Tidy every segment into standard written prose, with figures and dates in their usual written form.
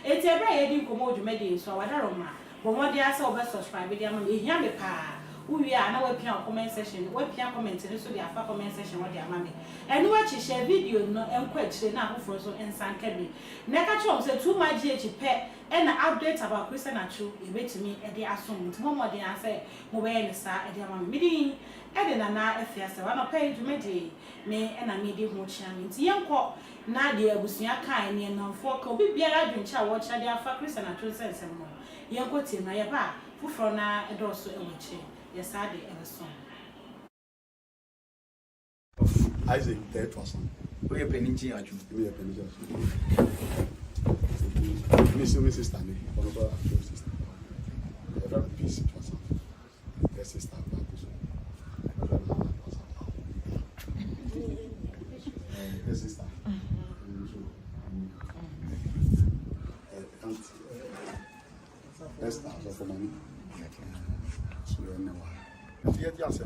It's a very heady commode media, so I don't know. But what they are so best subscribe, they are here me pa. We are now working on comment section, working on comments, and so they are comment section what they are mammy. And watch share video no and question now for so and San Kebby. Neka said too much pet and update about Christian Atsu, you wait to me at the assumed more than I say, Mobile and Star at the meeting. And then I FS, I want to pay to me, and I need it more challenge. Young cop, Nadia was near kind and non for Kobe be a drink child watch at the Afric and Atsu sense and more. Young got in my bar, who for now a door so much. Yes, I did ever so. Isaac, that was we are penny charge. We are penny Miss Sister, one of our sister. Very peace, yes, sister. Yes, sister. Let's start for money. Yet, yes,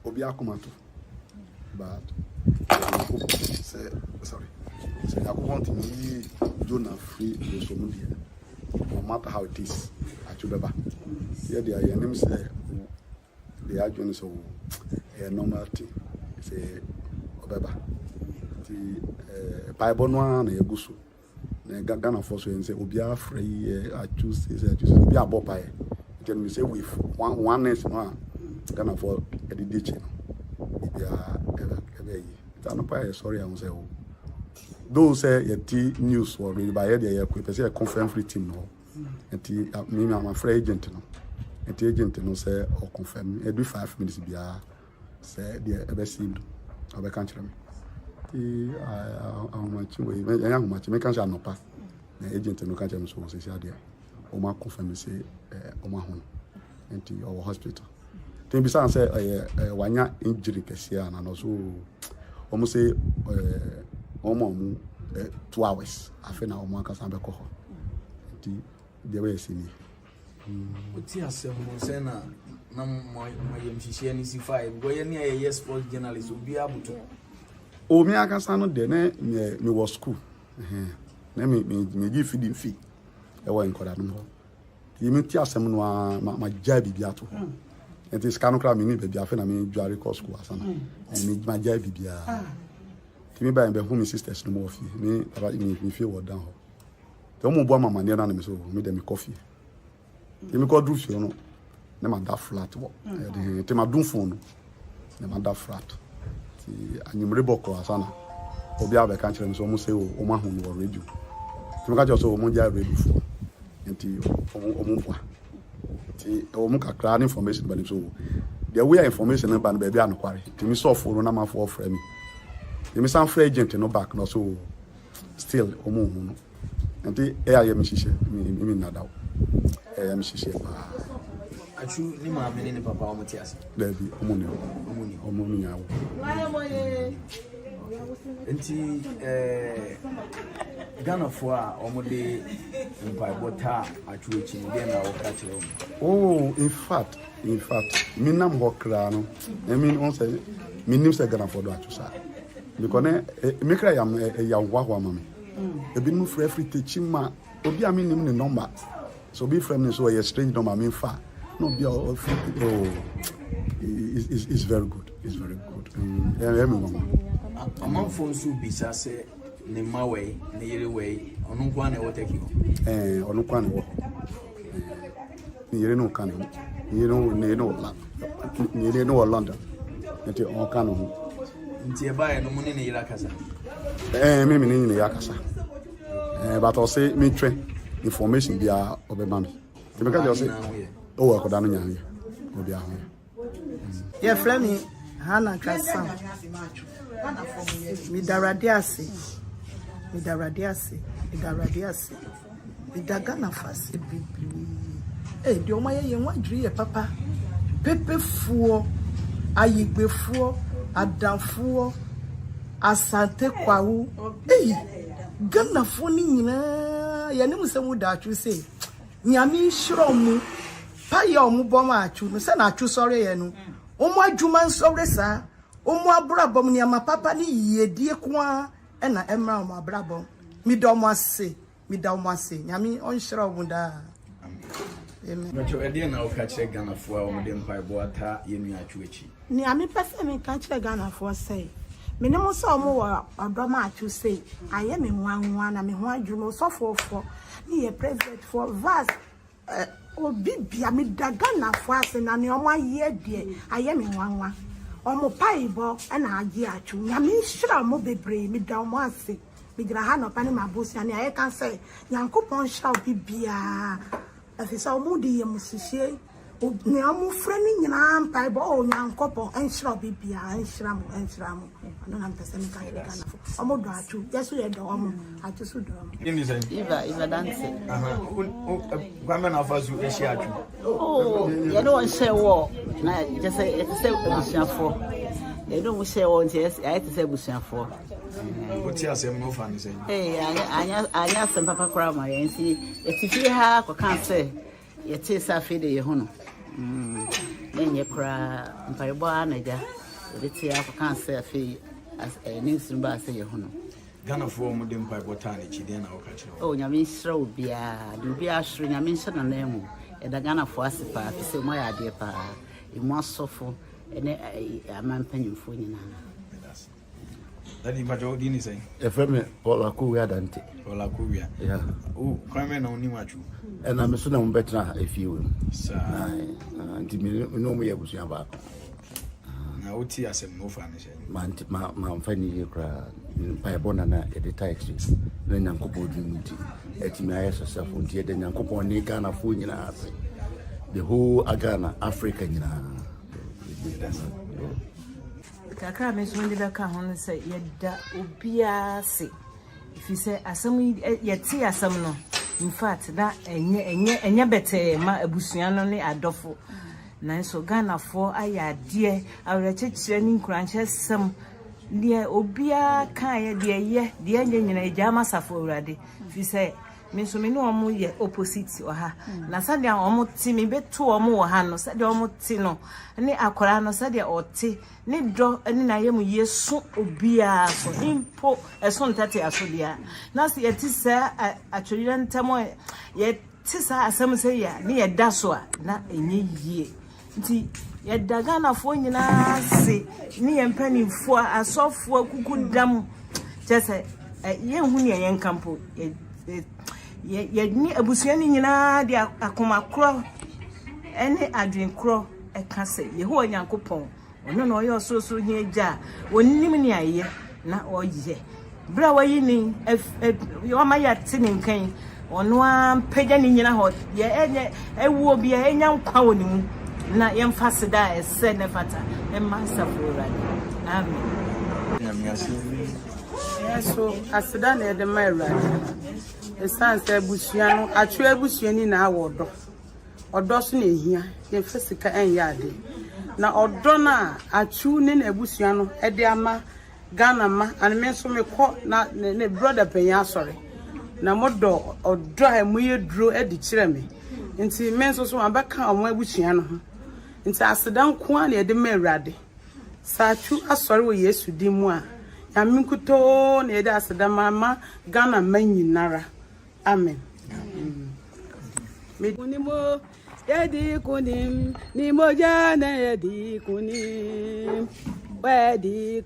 Obia Kumato, but sorry. So I want to be Jonah free in social media, no matter how it is. Achubeba. Here they are, your name say the agent is a normal thing. Say Obeba. The Bible no one a gusu. Ghana for so and say Obia free. I choose Obia Bopai. Can we say with one name no Ghana for a ditch. It's an sorry, I will say. Those say a news or read by a confirm free team. No, I'm afraid agent. And the agent no say or confirm every 5 minutes. Be say the ever seemed of a country. How much young much make us no pass. The agent no country so say there. Oma confirm say Oma home into our hospital. Then besides say wanya injury kesia and also almost say 2 hours. I feel now Oma kasa be ko ho. Nti the way see me. Tεars say na my yemhihie ni C5 go ye na ye sports journalist obi abuto. O me akasa no de na me was school. Na me give feeding fee. E wa nkoda no ho. Yemi Tεars no ma jabi biato. It is canocra mini baby. I feel I mean, you are school asana. And my jai bibia. Timmy by and home sisters no more fee. Me about me feel what down. The more bomb my near animals so made them coffee. Timmy called roof, you know. Never that flat. Tema doom phone. Never that flat. And you reboko asana. Obia be country so almost say oh my home or radio. Timmy got also monja radio for. Until omumwa. Information about him so the way information about baby and quarry. Timmy saw for no man for frame. Timmy some free agent no back no so still omo. And the air mishishe me nada. Mishishe pa. Atsu ni ma me ni papa omo Tεars. Baby omuni yawo. Enti Ghana for omo de mpaibota Atsu echi ni na wo ka kire omo. Oh, in fact, me nam hokra no. I mean, on say, me nim say Ghana for do Atsu sa. Because me kra yam ya wa mama. E bi no free free teaching ma. Obi a me nim ne number. So be friend so a strange number me fa. No be all free. Oh, it's very good. It's very good. Mama. Among phone so bisa say ne mawe ne yere we onu kwa na wo take you. Onu kwa na wo. You know, can you know London. Nti on kan ho. Nti e bae no muni ne yira kasa. Me ni yakasa. But I say me train information bia obeba me. The because say oh akoda no nyan obi a ho. Yeah, Flemmy Hana Kasa. Mi daradiase. Mi dagana fase bibli. Eh, di oma ye wadri ye papa. Pepefuo, ayigbefuo, adamfuo, asante kwawu. Eh, Ghana fo ni nyina ye ne musemu da Atsu se. Nyame hyiromu. Pa ye omu boma Atsu no se na Atsu sore ye no. Omu adwuma nsore sa. Omu abrabom ni ama papa ni yedie kwa na emra omu abrabom. mi da mo ase nyame on hira omuda amen no cho ede na o ka che Ghana fo a o de mpa bo ata yenu atwu echi ni ame pese me ka che Ghana fo say me ne mo so mo wo odoma atwu say aye me nwanwa na me ho adwuma so fo ni ye president for vast obi bia me da Ghana fo ase na ne omo aye de aye me nwanwa omo paibo na agi atwu nyame hira mo bebre me da mo ase me gra ha no pani mabosia ne aye kan say yankopon hira obi bia afisa omo di ye musihie ne amu freni nyina mpaibo o nyankopon enhira obi bia enhira mo no na mpese me ka Ghana fo omo do atwu yeso ye do omo atwu so do omo ini say Iva dance kwame na fazu echi atwu oh you don't say war na just say it say busuafo you don't say war yes I say busuafo oti asem no fa ni say anya asem papa kra ma yen si etifi ha ko kan say yete safi de ye hono nenye kra mpaibo anaja yete ya ko kan say afi as news ba say ye hono Ghana fo mo de mpa bota na chi de na o ka che oh nyame hira obia de obia hira nyame hira na nemu e da Ghana fo asipa fi se mo ya de pa e mo asofo ene amampanyimfo nyina Daddy Bajo Dini say. Efreme Olakuya Dante. Olakuya. Yeah. Oh, crime na oni wachu. And I'm so na better if you. Sir. Nti me no me abusua ba. Na oti asem no fa ne say. Ma mfani kra pa bona na e de taxi. Na nyankopɔ du nti. Etimi aye sosafo nti e de nyankopɔ ne Ghana fo nyina ase. The whole Ghana, Africa nyina. Kakra me so ndi beka ho no say yeda obia se if you say asem yeti asem no in fact that enye bete ma abusua no ne adofo na so Ghana fo ayade awrechechire ni nkranche sem de obia kan ye de ye nyina eja masafo urade if you say me so me no omo ye opposite o ha na sade omo ti me beto omo wo ha no sade omo ti no ne akora no sade o ti ne do ne na ye mu yesu obia so impo eso ntete asodia na se ye ti sa atwire ntamo ye ti sa asem se ya ne ye da so a na enye yie nti ye da Ghana fo nyina se ne ye mpanifo asofo kukudam jese ye hu ne ye nkampo ye ni abusua ni nyina de akoma kro ene adwen kro e ka se ye ho Nyankopon ono na oyo so hia gya wonnim ni aye na oye bra wayi ni yo ma ya tini nkan ono ampagya ni nyina ho ye enye ewu obi a enya nkwa wonimu na ye mfase da ese ne fata e masa forani amen Nyamiasi. So asida na de ma urade esanse abusua no atwe abusua ni na awodo odo so na ehia ye fisika enya ade na odo na atwu ni na abusua no e de ama Ghana ma anme so me ko na ne brother penya sorry na modo odo ha muye duro e di kire me nti men so abaka omo abusua no ho nti asida nko a na de ma urade sa atwu asori wo Yesu di mu a Yamikuto ne da asida mama Ghana manyinara amen kunimo yedi kunim ni mojana yedi kunim wedi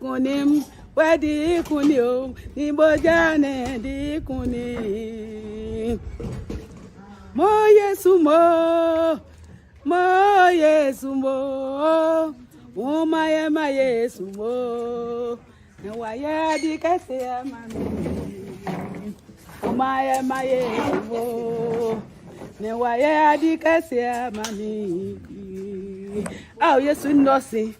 kunio ni mojana yedi kunim mo Yesu mo umaye ma Yesu mo na waya di kase ya mami umaye ma Yesu mo ne waya di kase ya mami Yesu ndosi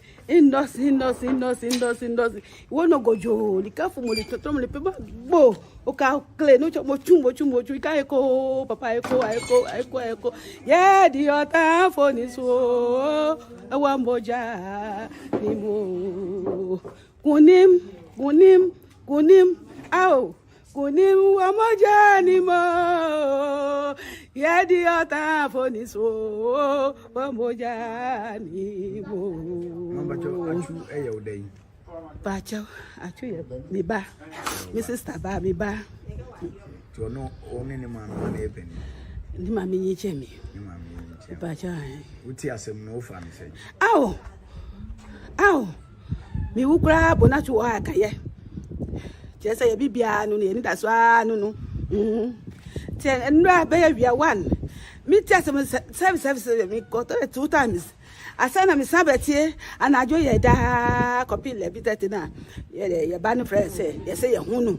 wo no gojo likafu mo le toto mo le peba bo o ka kle no mo chumbo ka eko papa eko ye di ota foni so awa moja ni mo kunim kunim wa moja ni mo ye di ota foni so wa moja ni mo Mamba jo achu eye odai. Bacho achu ye mi ba mi sister ba mi ba to no only ni man na ebe Ndi mami nyiche mi. ni mami nche Ba cha. uti asem no fa mi say Aw. Mi wukra bonatu wa akaye. Chese ye bibia no ne ni da so anu no. Te nra be ya wia 1. Mi tia some service mi go to 2 times. Asana mi sabeti anajo ye da copy le bitete na. Ye ba no friend say ye say ye hunu.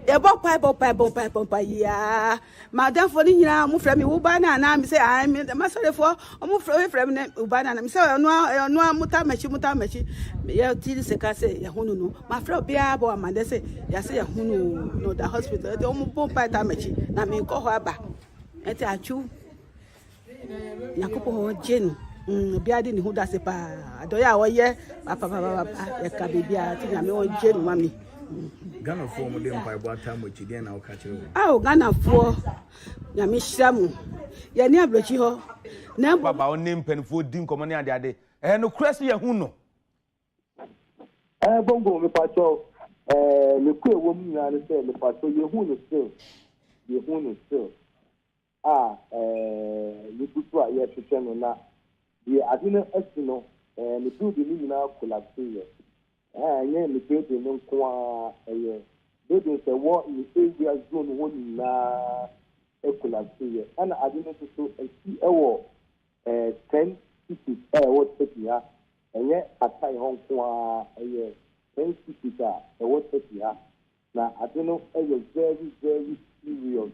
Ye bo pa ya. Madam for ni nyina mu fra mi wo ba na mi say I me masore for mu fra mi ne wo ba na mi say no muta machi ye ti se ka say ye hunu no. Ma fra bia bo amande say ye say ye hunu no the hospital de mu bo pa ta machi na mi ko ho aba. Eti Atsu Yakopo ho jenu biade ni hu da se pa adoya wo ye papa ye ka bibia ti na me ho jenu mami. Ghana for mo dem pai boata mo chide na o ka kire Ghana for ya me hiramu ye ni abrochi ho na baba onim penfo din komo ne ade no kresi ye hu no bongo me pacho me ku ewo mu nya ne se me pacho ye hu no still ye butu a ye hwehwe no na ye ade no asi no me du de ni na collapse ye nye me pede no kwa they say what in the area zone one na collapse ye ana ade no so asi ewo 10 cities what city ha enye atai hon kwa 10 cities what city ha na ade no very very serious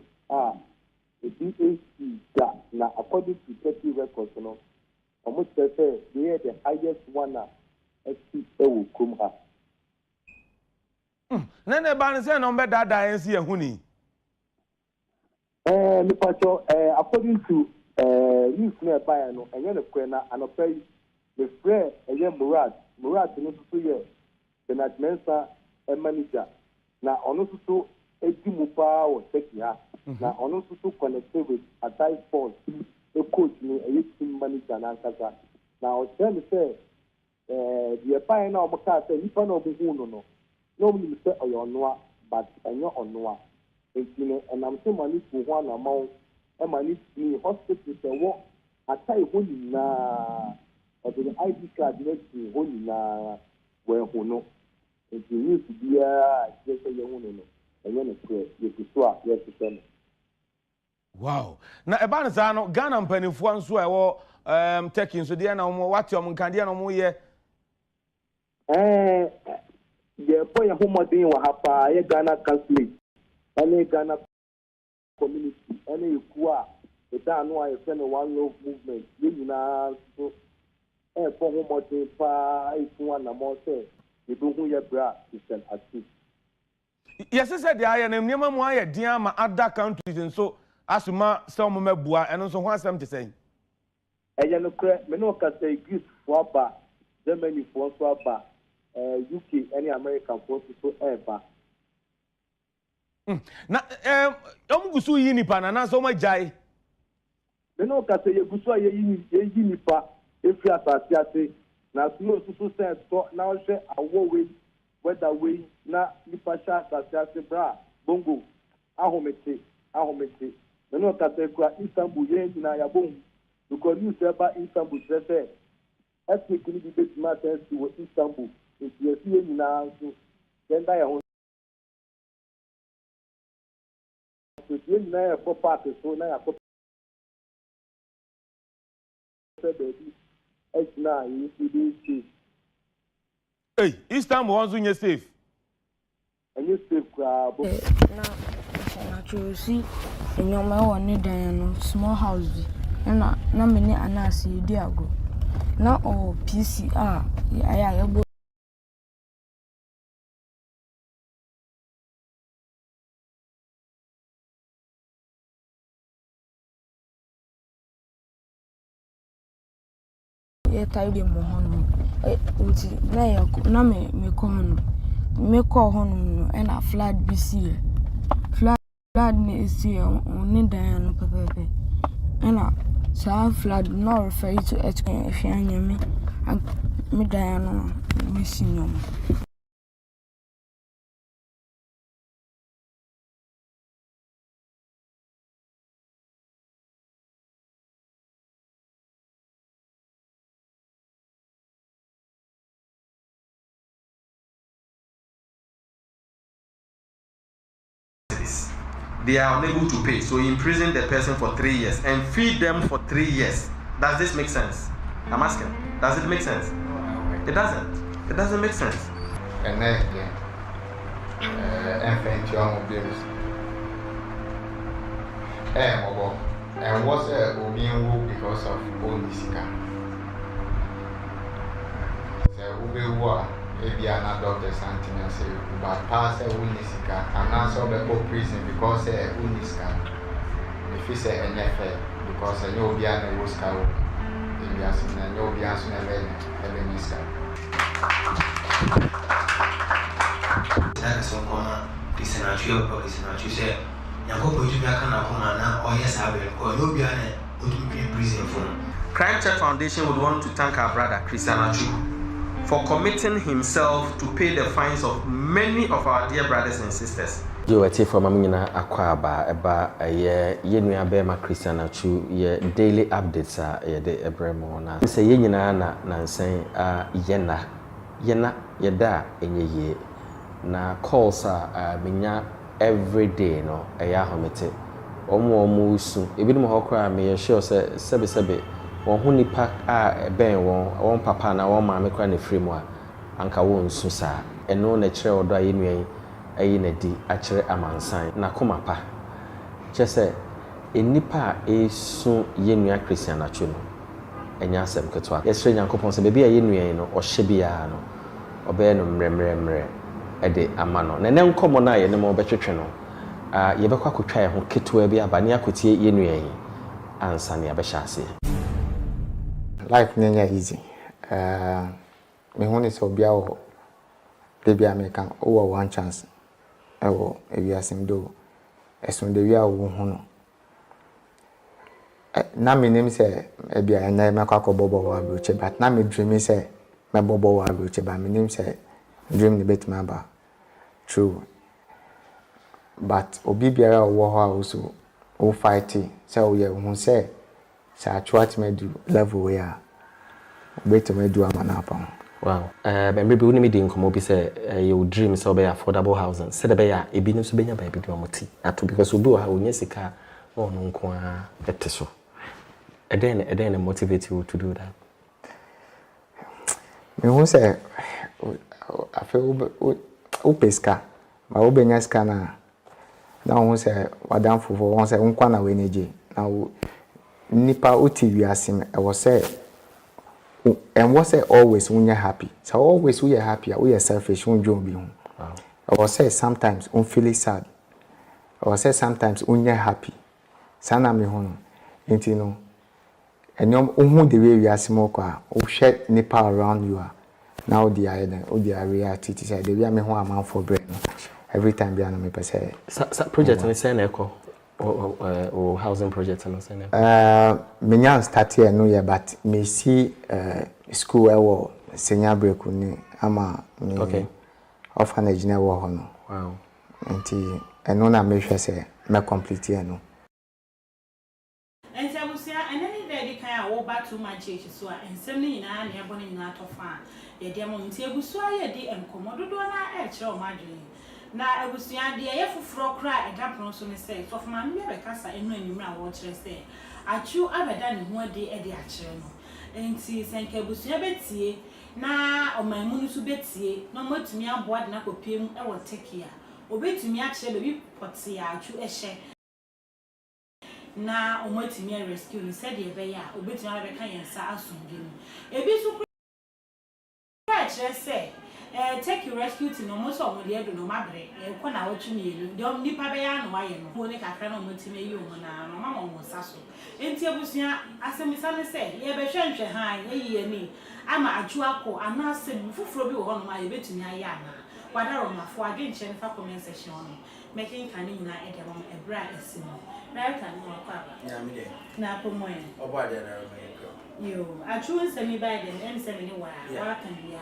the DAC that na according to Turkey records no almost say they are the highest one ewo kum ha nene ba ne say no be dada ensi ye hu ni me pacho according to news na buy no enye ne kwe na anopai the friend enye Murad no so ye Bernard Mensa manager na ono so edi mu pa wo Turkey ha na ono so connected with Atai Sports a coach ni a team manager na nkasa na o tell me say the buy na o ka say nipa na o bu no no me say oyo but enyo onoa entine enam so mani to ho na mawo e mani ni hospital say wo Atai ho ni na o the ID card next ho ni na we ho no entine to bia je say ye ho no enyo ne kre ye kuso a ye sese. Wow. Na eba ne sa no Ghana mpanifo anso ewo Turkey nso de na mo wate om kan de na mo ye ye boy homodin wa hapa ye Ghana council any Ghana community any ikua e da no aye friend one love movement ye nyina so for homodin pa ifu na mo say e do hu ye bra Christian Atsu yes said the aye na niam mu aye dia ma other countries nso asuma some mabua eno so ho asem te say eye no kre me no ka say Greece for ba Germany for so ba UK any American for so ever na omugusu yi nipa na so majai me no ka say yegusu aye yi nipa efi asase ase na so sense so na o hwe awo we weather we na nipa sha asase ase bra bongo ahomete me no ka say kwa Istanbul ye na ya bon because you say ba Istanbul say ethnic ni be ma sense to Istanbul if you see ni na so then da ya ho so ye na ya for park so na ya ko say baby na you see hey Istanbul onzo nye safe and you safe kwa na chosi enyoma wo ne dan no small house bi na me ne anase di ago na o PC ya bo ye taide mo hono uti na ya na me ko hono no na flood BC flood ne isi on dan no pepepe na sa flood no refer to if anyame me dan no me sinoma they are unable to pay. So he imprisoned the person for 3 years and feed them for 3 years. Does this make sense? I'm asking. Does it make sense? It doesn't. It doesn't make sense. And then, and what's being because of Onisika? The Ubewa, maybe another doctor Santina say, but pass a Unisika and answer the prison because Unisika. If you say NFL, because I know Biana was cow, if you are seen a no Bias never Niska. That's some corner, this and a trio of police and you say. Crime Check Foundation would want to thank our brother Christian Atsu for committing himself to pay the fines of many of our dear brothers and sisters. You were from Mamina Aquaba about a year, Yenu Abema Christian Atsu, ye daily updates are de Ebremona. Say Yenina Nansen, Yena, Yeda, in ye na calls are Minya. Every day no eya homete omo usu ebinom hokra me sure say sebe won hu nipa a ben won papa na won ma me kra na free mu a anka won su sa eno na kire odo ayi nuan ayi na di a kire amansan na koma pa che say enipa esu yenua Christian Atsu no enya asem ketwa yesre nyankopon se bebi ayi nuan no ohye bia no obe no mremremre ede amano na nkomo na ye ne mo betwetwe no ye bekwa kotwa ye ho ketewa bi abane akotie ye nuan yi ansa ne abehya ase. Life nenya easy. Me hone so bia wo baby American over one chance. Ewo ewiasim do esun de wi awo hu no. Na me name say e bia na me kwa bobo wa broche but na me dream say me bobo wa broche but me name say dream the bit maba true but obi biara wo ho also o fight say o ye hu say atwat me do level where bit me do amana pa. Wow. Maybe we need to come up say your dream so be affordable housing. Say the be ya ebi no so benya ba ebi do amoti. Ato because obi o ha onye sika no nko a eteso. And then motivate you to do that. Me who say I feel upeska ma obenya ska na who say wadam for won say unkwa na we neje na nipa oti wiase e was say and what say always when you're happy. So always we are happy, we are selfish, we don't be home. I will say sometimes we feel sad. I will say sometimes when you're happy. Sana me home. You know. And you the way we are smoke or shed nipa around you are. Now the are reality is the way me home amount for bread. Every time we are me say. Project on the same echo or housing project on the same. Me now start here no year but me see school ewo senior break ni ama me okay orphanage na wo ho no. Wow. Nti eno na me hwe say me complete here no. Ense abusia enani dey kan a wo ba too much church so a ensem ni nyina na ebo ni nyina tofa ye dey mo nti abusua ye di enkomododo na e kire o madwene na abusua de ye foforo kra edapron so ne say so fama me be kasa enu animu a wo kire say Atsu abeda ne ho ade e de a kire no enti senke abusua betie na omanmu no so betie na motumi aboa de na kopiem e wo tekia obetumi a kire bebi pote Atsu ehye na omotimi rescue ni said ye be ya obetumi abeka yensa asumdwe no ebi so kra kire say take you rescue to no most of the no mabre ko na wotu mielu de nipa be ya no waye no ho ne kakra na omotimi yi o na no mama mo saso enti abusua asemisa ne say ye be hwenhwe han ye ni ama Atsu akọ ana asem fufuro bi wo ho no ma ye betumi aye ana wadaro mafo adwenche ne fa comment section no making kan nyina e de mama ebra esimo na ka ni wakwa ya mi de na pomoye obo ade na me yo Atsu nsemi by dem nsemi ni wa kan bia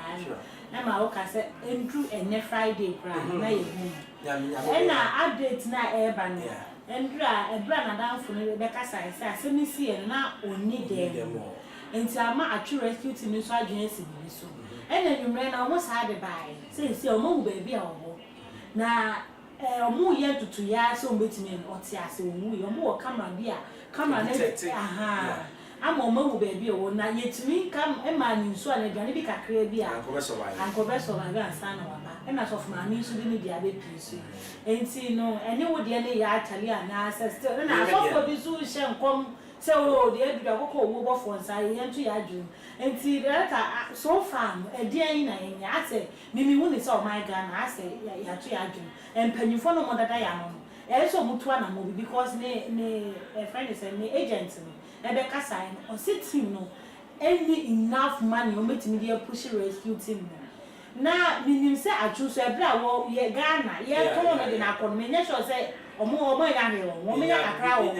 na ma wo ka se endru ene Friday kra na ye hu ya mi na update na eba no endra ebra na danfo no be kasa se asemi si e na oni dem enti ama Atsu rescue team so adwen si bi so ena nwumre na almost had by say o mo hu ba bia wo na omu ye tutu ya so mbetime oti ase omu ye omu camera bia camera na aha ama omu baby o na yetimi kam e ma ni nso ala aduane bi kakra bia anko be survive ansa na waba e na so fuma mi nso bi dia be piso enti no ene wo de ne ya atali ana still na so for bi so she nkom se o de edu akoko owo bo for nsa ye nto ya adwu enti that so far e de yin na yen ya ase mimi hu ni se o my Ghana ase ya to ya adwu empanyifo no mo dada ya no e so mutu ana mo because ne friend is an agent no e be kasa on team no any enough money o metimi dey push rescue team no na minim se Atsu so e bra wo ye Ghana ye to no de na akon me nya sure say omo ya he wo me ya kakra wo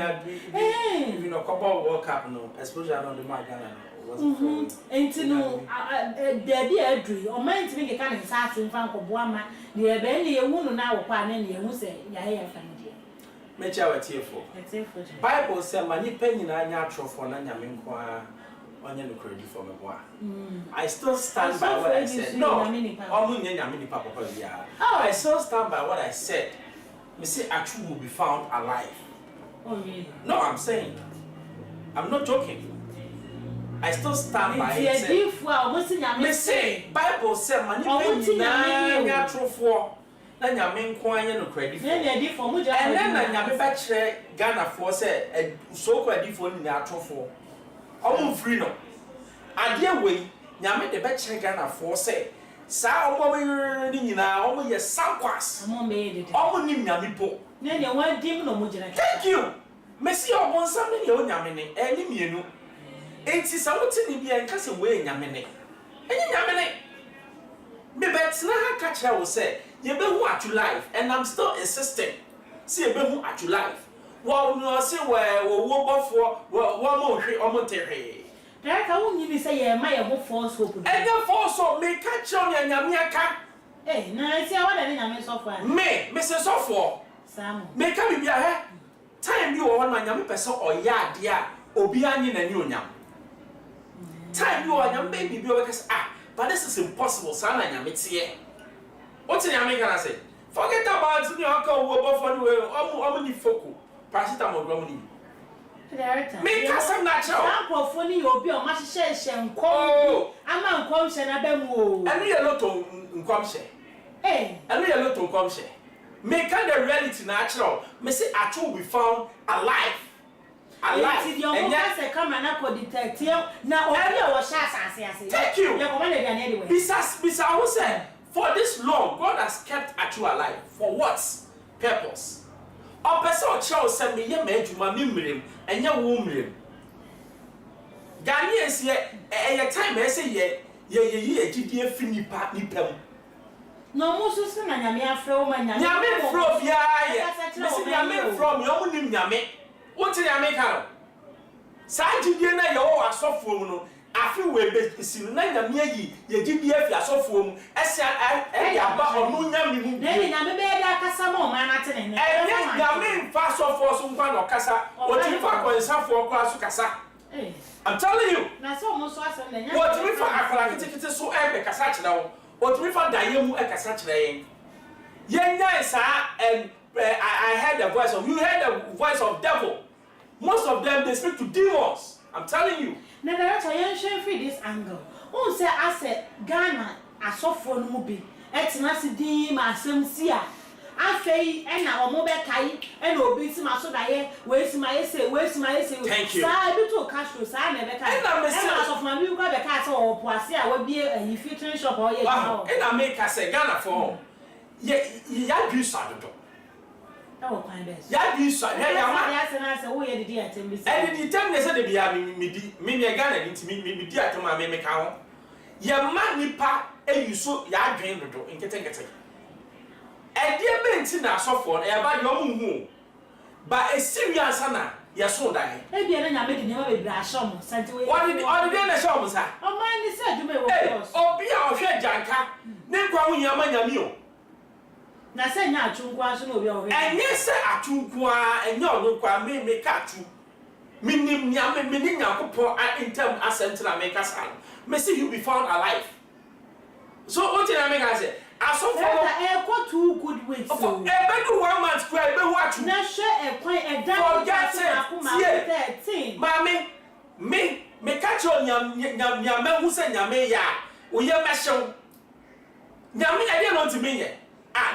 you know couple World Cup no especially on the Ghana no enti no there be adri o man ti me ka nsa ati mfa nkobo ama de e be ne ewu no na wo kwa na ne ewu se ya he ya family me cha watiefo Bible say mani panyina anya atrofo na nyame nko a onye no credit for me boa I still stand by what I said no omu nyame ni papa bia I still stand by what I said me say Atsu will be found alive. Oh really? No, I'm saying I'm not joking. I still stand by it. Me say Bible say mani panyina nya atrofo na nyame nko anya no credit for. And then na nyame ba kire Ghana for say so credit for ni atrofo. Omo free no. Ade we nyame de ba kire Ghana for say sa omo ni nyina omo ye sankwas. Omo me de. Omo ni nyame po. Na ne wan dim no mo gina. Thank you. Messi omo nsam ne ye nyame ne eni mienu. Enti sa wote ni bia nka se we nyame ne. Enyi nyame ne. Me bet na ha ka kire wo say ye be hu Atsu life and I'm still insisting. See ye be hu Atsu life. Wo no say wo bofo wo mo hwe omo tehwe. There ka won ni say ye ma ye ho force hope. Enya force so me ka kire nyame aka. Na say wa da ne nyame so for. Me say so for. Sam. Me ka bibia he. Time bi wo ho na nyame pese oya ade a obi anyi na ni onyam. Time bi wo nyame baby bi o kase but this is impossible sa na nyame tie. What nyame can say? Forget about ni aka wo bofo ni we omo ni foku. Paracetamol grom ni. Me ka sam na chao. Akofo ni obi o ma hye nkom. Ama nkom hye na ba mu o. Enu ye loto nkom hye. Enu ye loto nkom hye. Me ka the reality na chao. Me say Atsu will be found alive. Alive. And yes, a come and I detective. Now, only our shots. Thank you. Bisa, I will say, for this long, God has kept Atsu alive. For what purpose? A person Charles sent me a man to my memory and your woman. Ghanaians here, a time I say, ye, GDF Finny Pat Nipem. No, most of them are from my Yamin from Yamin from your name Yame. What did I make out? Saji Diana, you are so full. I feel we be seen nine ye GDF, you are so full. As I about Munyam, then I may like some more man at an end. Yamin fast off for some one or Casa, or Tifa or some for Class Casa. I'm telling you, that's almost what do we find? I can take it so epic as such now. What do we find? Diamu a such name? Yes, and I heard the voice of you heard the voice of devil. Most of them they speak to demons. I'm telling you. Now that's why you share free this angle. Who say I said Ghana I saw for no be. It's not dim as some seer. I say and now omo be kai and obi si ma so da ye we si ma ese. Thank you. Sa bi to cash to sa na be kai. And as of my we go be kai so o poase a we be a filtering shop or ye. Wow. And I make say Ghana for ya do sado. Ya bi so ya ma say wo ye didi atem bi say and the time they say they be me Ghana nti me di atem a me ka ho ya ma nipa eyuso ya adwen dodo nkete e die benti na asofo na ya ba de omu hu ba e serious na ya so dan e bia na nyame de nyama be bra shom santi we what did na shom sa o man ni say adwuma e wo course obi a o hwe janka ne kwa hu nyama nyame o na say nya Atsu nkwa so na obi a o hwe enye say Atsu nkwa enye onu kwa me ka Atsu minim nyame me ni nyakopo intem asent na me ka sa me say you be found alive so what did I make I say aso follow e go 2 good weeks so e be do 1 month kwa e be hu atu na hwe e kwan e dan forget it mami me catch on nyame hu se nyame ya wo ye mehyew nyame ya dey no ntimi ye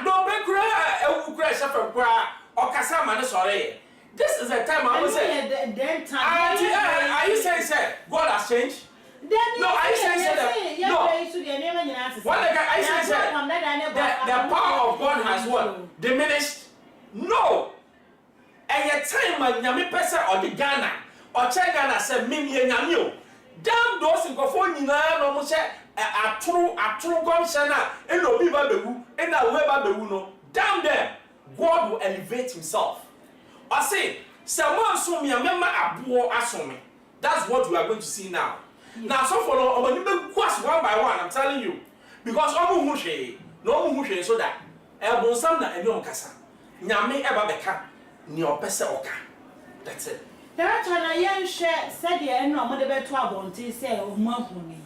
do be kura ewu kura shefa kura okasa ma ne sore. This is the time I was saying. Are you saying, sir, God has changed? No, are you saying, no. What are you saying, sir? The power of God has what? Diminished? No. And your time when Yami Pesa or the Ghana or Ghana said, Mimi and Yamio. Damn those in Gofoni, no more say a true Gomshana, and no Biba Bewu, and a Weber Bewuno. Damn them. God will elevate himself. I say, someone saw me a member abo asome. That's what we are going to see now. Now, so for no, when you one by one, I'm telling you, because omu hushe, no mu hushe so that elbow some na eno kasa. Nyame eba beka ni opese oka. That's it. There na yen share said ye eno mo de beto abonte say o mu ahuni.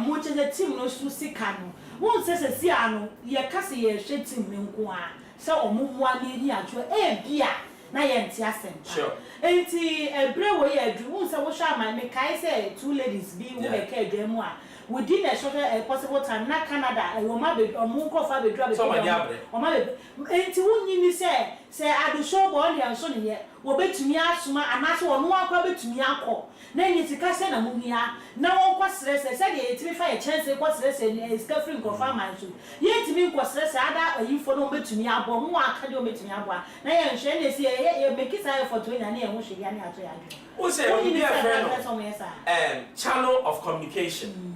Mo che the team no su sika no. Won se si ano ye kase ye hwe team ne nko a. So omuwa ni atwo bia na ye ntia sempa. Sure. Enti ebre wo ye adu won se wo hwa man me kai say 2 ladies bi wo be ka adwamu a within a short possible time na Canada wo ma be omu ko fa be dra be o ma be enti wonyi ni say adu show bo on ya so ne ye wo betumi asoma anase wo no akwa betumi akọ na nyi sika se na mu hia na won kwa stress se de etimi fa ye chance kwa stress ne ska free ko fa man so ye etimi ko stress ada ayifo no betumi abo mu aka de o betumi abo na ye nhwe ne se ye make say for 20 na ye ho hwe ya ne ato ya adu who say we be a friend channel of communication.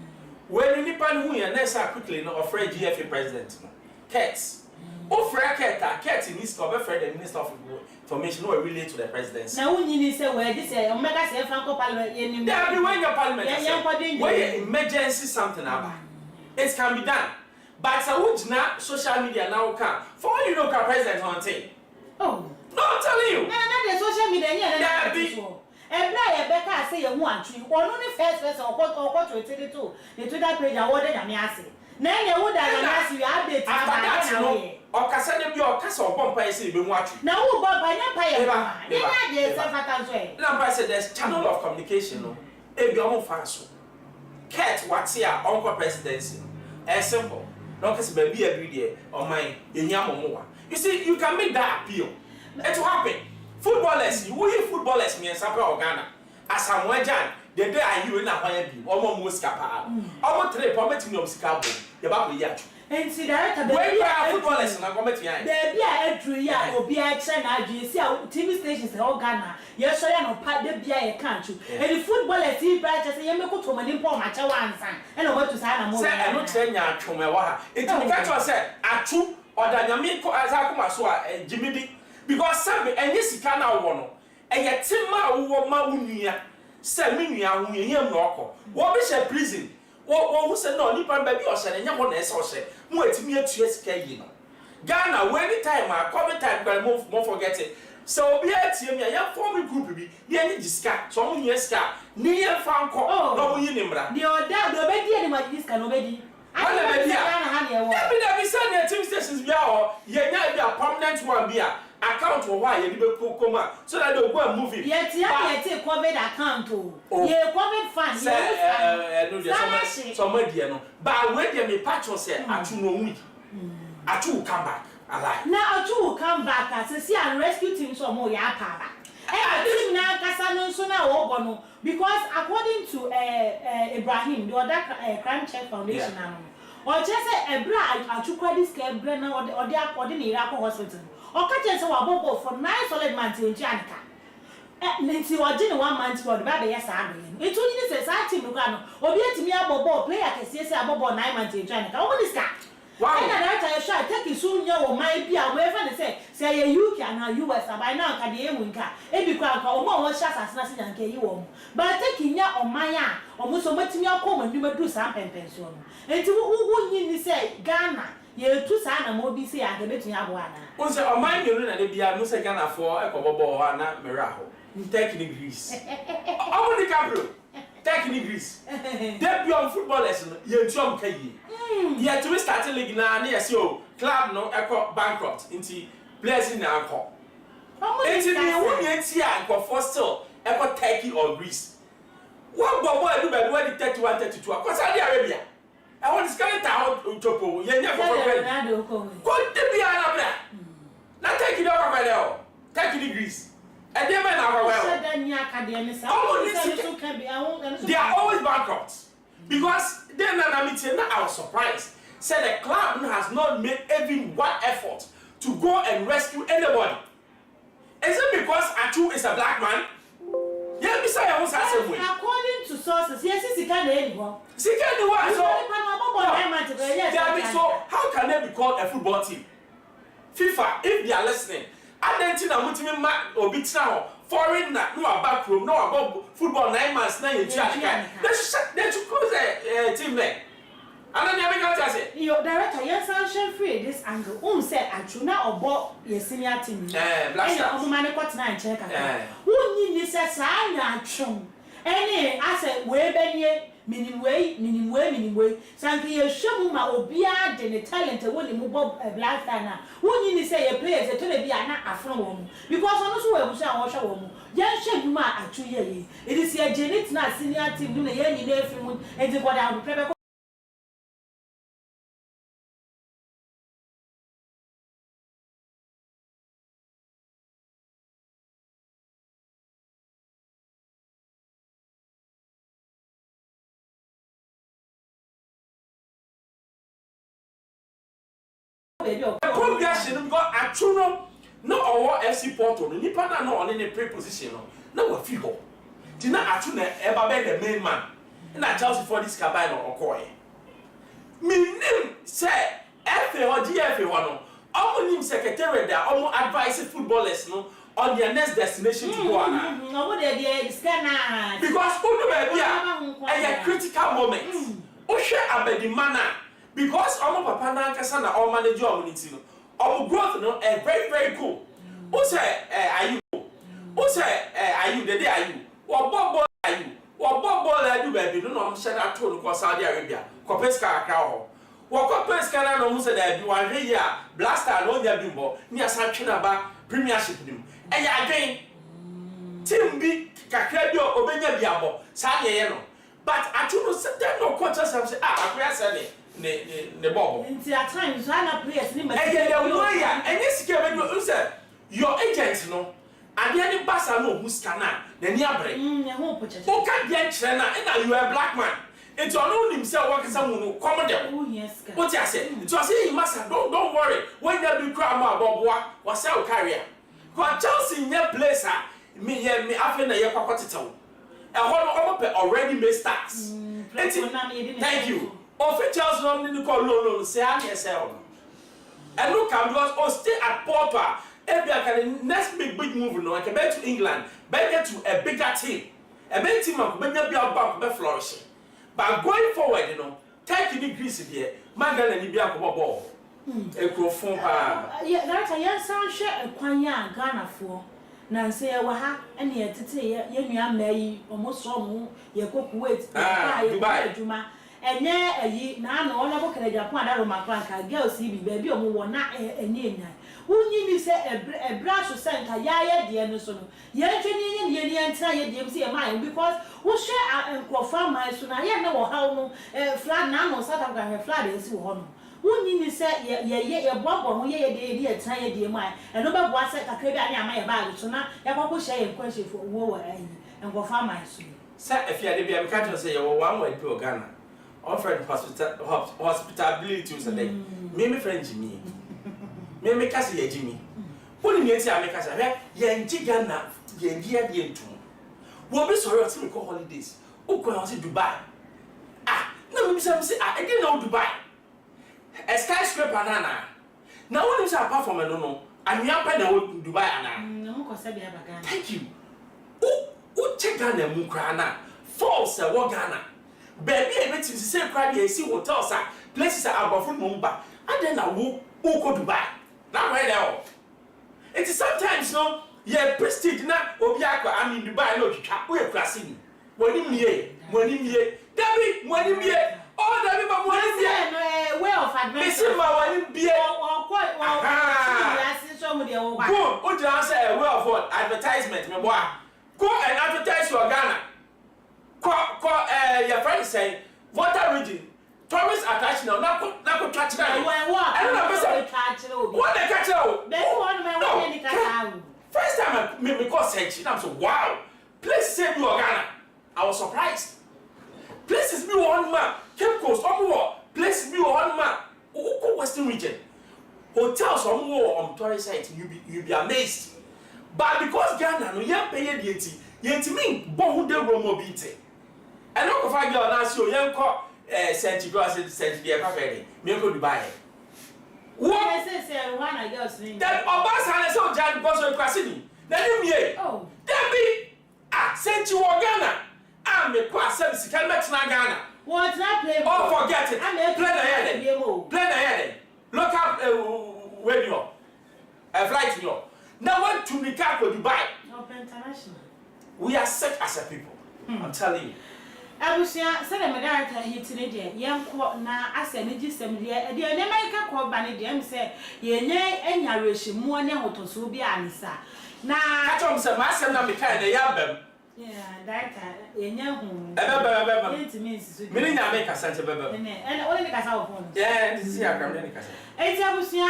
When you nipa who ya nessa quickly no afraid GFA president no Tεars ofra Tεars in this cover friend the minister of information no relate to the presidency now when you say where this omega say franco parliament you there be when your parliament where emergency something about it can be done but so na social media now can for all you know ka president on thing oh no I'm telling you na the social media there be Ebra ye beka say ye hu antwi ono ni first okọ tweeted to the Twitter page award na me ase na ye hu da na ase we update after that no okasa dem bi okasa obompa ye say be hu atwi na hu bompa nya pa ye ba ye na de se fata so e na mpa say there's channel of communication no e bi omo fa so Tεars what here onko presidency simple no kase ba bi every day on my enya momowa you see you can make that appeal it will happen. Footballers, you hear footballers me and Sapa Ghana. As I'm one Jan, the day I hear in a higher beam, almost Muscapa. Almost 3 permitting of Scabo, the Babu Yat. And see that footballers and I come at you. There be a true ya or be a China, see how TV stations in all Ghana. Yes, I know part the be a country. And the footballers see practice and you go to my import my chawan and over to Sana Mo. I don't tell you, Chumawa. It's the catcher said, Atsu or Danyamiko as Akumaswa, Jimmy. Because some and yes, can now one. And yet, Timma who ma unia, send me a union knocker. What is a prison? What was a no Nipan baby or said, and young one else or said, more to me a 2 years. Ghana, when the time I come time, but more forget it. So be at him, a young former group be the energy scat, some years car, near Franco, no Unimbra. The old dad, the baby, and my disc can obey. I never said that TV stations be our, yet a permanent one beer. Account for why you be come so that they'll go and move it. Yet, take COVID account. Yeah, COVID fund. Somewhere dear no. But when they may patch us here, Atsu no week. Atsu will come back alive. Now Atsu will come back as see and rescue team some more yapaba. And now Kasano so now because according to Ibrahim, the other crime check foundation or just a bra Atsu credit scale brand or the according to Iraq hospital. Or catch us a for 9 solid months in Janica. Nancy was in 1 month for the baby. Yes, I mean, it's only society. Or be at me a bobo play at a CSA bobo 9 months in Janica. What is that? Why not? I shall take you soon. You might be away from the say you can now US by now. Can the winker? If you can't call more shots as nothing and get you. But taking ya on my almost so much me a common, you may do some pension. And to who you say Ghana. You two sana mo bi say agebe abuana. On say o mind you na dey bia no say Ghana for e ko bobo na miraho. In 30 degrees. Omo di cabro. Taking Greece. They be on footballers, you jump Kayi. Yet to start a league now, yes, yo, club no echo bankrupt into players in the alcohol. It's in the 1 year and for still echo Turkey or Greece. What boy do by the 31 32 across Saudi Arabia? I want to scan it out to Topo, you never what the be another? Not take it over by now. Take it Greece. And they are always bankrupt because then I was surprised. Said the club has not made even one effort to go and rescue anybody. Is it because Atsu is a black man? Yeah, besides I was asking way. According to sources, yes, he can't anymore. So how can they be called a football team? FIFA, if they are listening. I don't think I'm going to or beat now. Foreign, no back room, no about football 9 months, 9 years. They should close a team there. And then you have to say, your director, yes, I'll share free this angle. Said Atuna or bought your senior team. Black Stars. Man, what's 9 check? Who need this as I am? Any, I said, way, Benny. Minimum way. Sanky, you show my obia, the talent, when you move up a black dana. When you say a place, a television, a from because on us, we shall wash a woman. Yan shed you at 2 years. It is your genetic not senior team, doing a year in every and what I would prepare. Progression got Atsu no or FC Porto, Nipa na no on any pre-position. No, a few. Did not Atsu ever be the main man. And I tell you for this cabin or coy. Me name say FA or GFA one. Our secretary there, almost advising footballers no on their next destination to go on. Because a critical moment. Osha abedi mana. Because our papa na kasa na our manager community no our growth no very very cool. Who say are you? Who say are you the day are you? What ball are you? What ball are you baby? No no share that to no Saudi Arabia. Kopeska akra ho. What Kopeska na no say that be one year blaster no dia bimbo. Ni asantwe na ba premiership nim. Eya adwen. Team bi kakra bi obenya biabo. Sa de ye no. But Atsu no say dem no coach us say akra say ne ball. Into at times, I not players. And yes, you say your agent, no, and the other bassa no who's cana, the near break. Who can't get trainer, and you are a black man. It's on himself working someone who come there. Oh, yes, what I said, it was saying, Master, don't worry. When you do crime about what sell carrier. Because Chelsea in your place, me after the year pocket. A whole already made stars. Thank you. Officials don't call no say I can sell. And look at because stay at Porto. Every can next big move no I can bet to England, bet to a bigger team. A big team of be about be flourishing. But going forward, you know, take the Greece here, Magdalene and Ibia ball. A crofon yeah, that's a young son share a quanya Ghana for. Nancy Waha and yet to say, young May almost so you cook wait. Dubai. And yeah, now no one can Japan out of my crank. Girl, see me, baby, or more not a name. Who you say a brush of Santa Yaya, the Anderson? Yan entire DMC mine because who share and confirm my son. I know how flat now, South Africa, flat is one. Who you say, yeah, Bob, who ye a tiny dear mine, and nobody was at a crib and my bag, so now I will share a question for war and confirm my son. Sir, if you had to be a catcher, say you're one way to Ghana. Offering hospitality to day. Mimi friend Jimmy. Mimi Cassie Jimmy. Putting it here, make us a young Gigana, young dear dear too. We'll be sorry to call holidays. Oh, can I say Dubai? Ah, no, some say I didn't know Dubai. A skyscraper, Nana. Now, what is apart from a no, and young penny Dubai, Anna. Thank you. Oh, check Ghana, Mukrana. False, a war Ghana. Baby, I bet you say, cry, you see hotels, places are above Mumbai. And then I will go to Dubai. Not right now. It is sometimes no, yeah, prestige now, Obiako, I'm in Dubai, no, we're crossing. Debbie, oh, Debbie, but way of adventure. This is my one beer. Go, what you answer a way of what? Advertisement, my boy. Go and advertise your Ghana. Your friend is saying, water region. Thomas attached now, not catch that. I don't know what they catch out. No. First time I made me call Senchi, I'm so wow. Please save your Ghana. I was surprised. Places me one man, Cape Coast, places me one man, Western region. Hotels on war on tourist site, you be amazed. But because Ghana no young pay yeti mean bon de romo beat. And no find girl ask you young call Senchi Cross Senchi the cafe. Me go Dubai. What say one I just mean. That Obasa and so Jan because of Crasini. Then you oh, Debbie Senchi Ghana. I'm a class service can match Ghana. What's that play? Oh, forget it. Plan ahead. Look up radio. A flight you. Now what to Nikako Dubai? International. We are sick as a people. I'm telling you. Abusia said a director here today. Young quote now as an egyptian dear. The American called Banny Jam say, ye nay, and Yarish, more than what was will be answer. Now, I told some master not be kind of yabem. Yeah, director, ye know whom. It means, meaning I make a sense of and only because our phone. Yeah, this is your America. It's Abusia,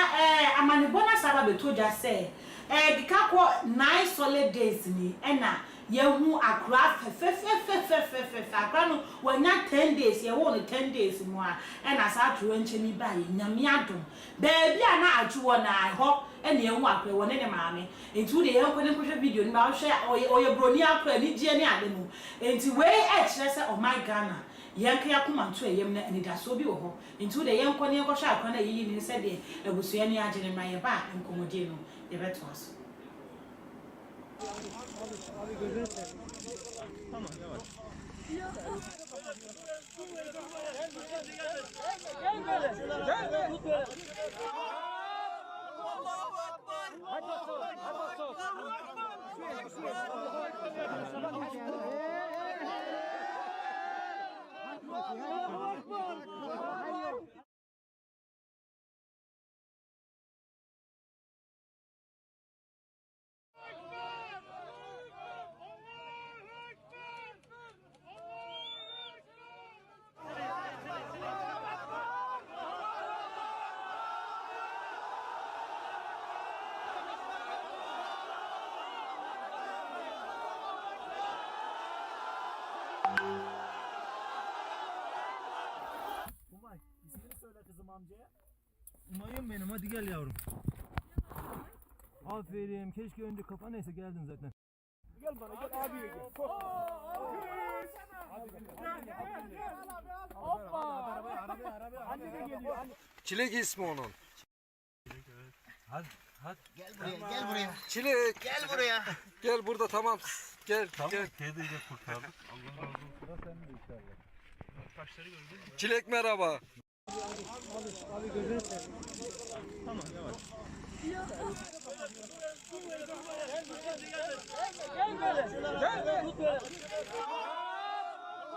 a man bonus about to just say, the Kako 9 solid days me, and now. Yehu akra akra no wanya 10 days ye won 10 days mo a na sa atro nche mi ba nyame adom baabi a na atwo na ho na yehu akra won ne maame enti de yehu kwene kwhwe video ni ba hwe oye broni akra ni gie ni ade no enti we e kire se oh my Ghana yenka yakoma nto eyem na ni da so bi wo ho enti de yehu kwene kwhwe akra na yiyi ni se de abusua ni agene ma ye ba nkomodie no ye beto aso. Tamam yavaş. Gel böyle. Tut böyle. Allahu Ekber. Umay, ismini söyle kızım amcaya. Umay'ım benim, hadi gel yavrum. Aferin, keşke önce kafa neyse geldin zaten. Gel bana, gel abiye gel. Hoppa! Anne de geliyor. Çilek ismi onun. Hadi. Gel buraya. Çilek. Gel buraya. Gel burada tamam. Gel. Tamam, gel. kediyi de kurtardık. Allah razı olsun. Sıra sende inşallah. Taşları gördün mü? Çilek merhaba. Abi gözünü seveyim. Tamam yavaş. Gel böyle. Tut böyle.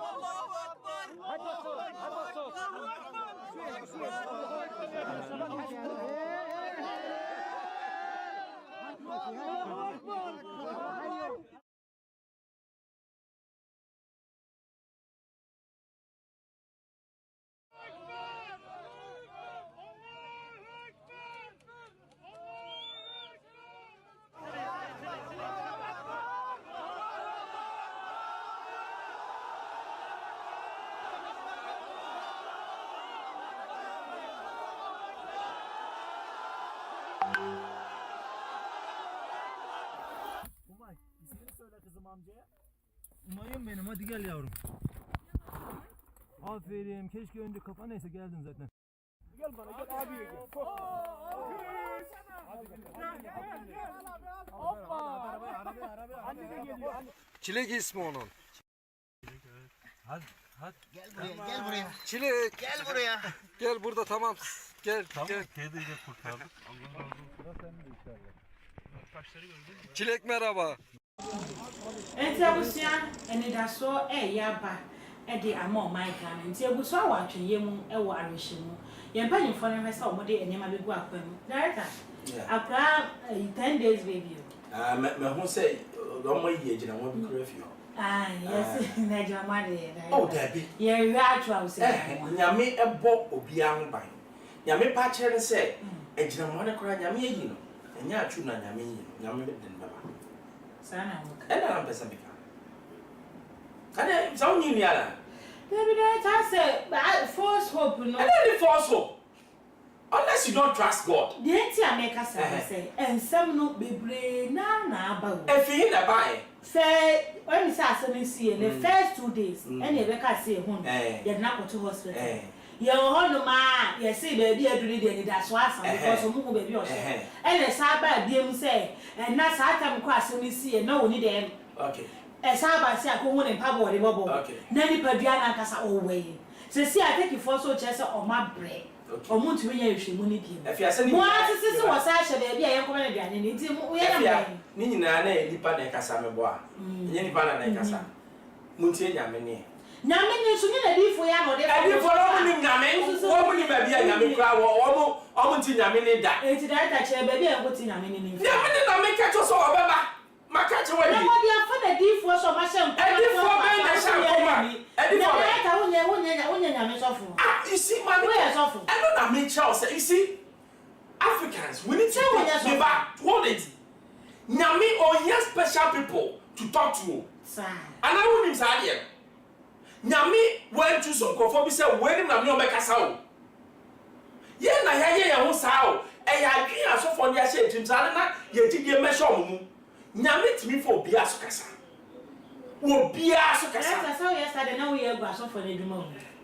Allahu Ekber. Hadi bak. Umay, ismini söyle kızım amcaya. Umay'ım benim, hadi gel yavrum. Aferin, keşke önce kafa neyse geldin zaten. Gel bana, gel abiye gel. Hoppa! Anne de geliyor. Çilek ismi onun. Hadi. Gel buraya. Çilek. Gel buraya. Gel burada tamam. Gel. Tamam, gel. kediyi de kurtardık. Allah razı olsun. Sıra sende inşallah. Taşları gördün mü? Çilek merhaba. Enti abusia eni da so yaba de ama my kan enti abuso awatwe mu wo arehye mu ye mpanyimfo ne hwesa o mode enema begu akwam director akra 10 days baby me ho say do mo ye gina won bi kura fio yes na gina ma de oh dabi ye actual say nyame ebo obi an ban nyame pa kire ne say egina mo ne kura nyame yi no enya atwu na nyame yi nyame de den baba sana mo na pesa me Kane zawo ni ala. Baby that say false hope no. And then the false hope. Unless you don't trust God. The enti America say ensem no bebre na aba wo. E fi na ba e. Say when me say asem see the first 2 days and e be ka say hun. Ye na go to hospital. Ye ho no ma ye say baby aduri de ni da so asa because omu go baby o so. And e sa ba biem say and na sa tam ko asem see na woni dem. Okay. Esaba si akowo ne pabo de bobo na ni padua na kasa owe se si ateki for so chese o ma bre o mu ntumi nya hwemu ni bi mo asisi wo sa hye be bia ye nkoma na duane ni nti wo ye na ni nyina na nipa na kasa me bo a nye nipa na kasa mu ntie nyame ne nyame ni so ni na difo ya no de difo no mu ni nyame wo mu ni ba bia nyame kra wo mu ntie nyame ne da enti da ta che ba bia nkoti nyame ne ni nyame ne na me ka cho so obeba makache wani na mo dia fa na difo so ma sha nkoma difo be na sha nkoma difo be ta wonya nyame sofo you see man we are sofo I know that make Charles say you see Africans we need to be back hold it nyame or yes special people to talk to sir and I wouldn't say here nyame went to some confirm be say when na me o make asa o ye na ye ho sa o e ya dwen asofo ne ahye tintsane na ye gidie measure omu nyame timi for bia so kasa wo bia so kasa kasa yesterday na we ego asofo na eduma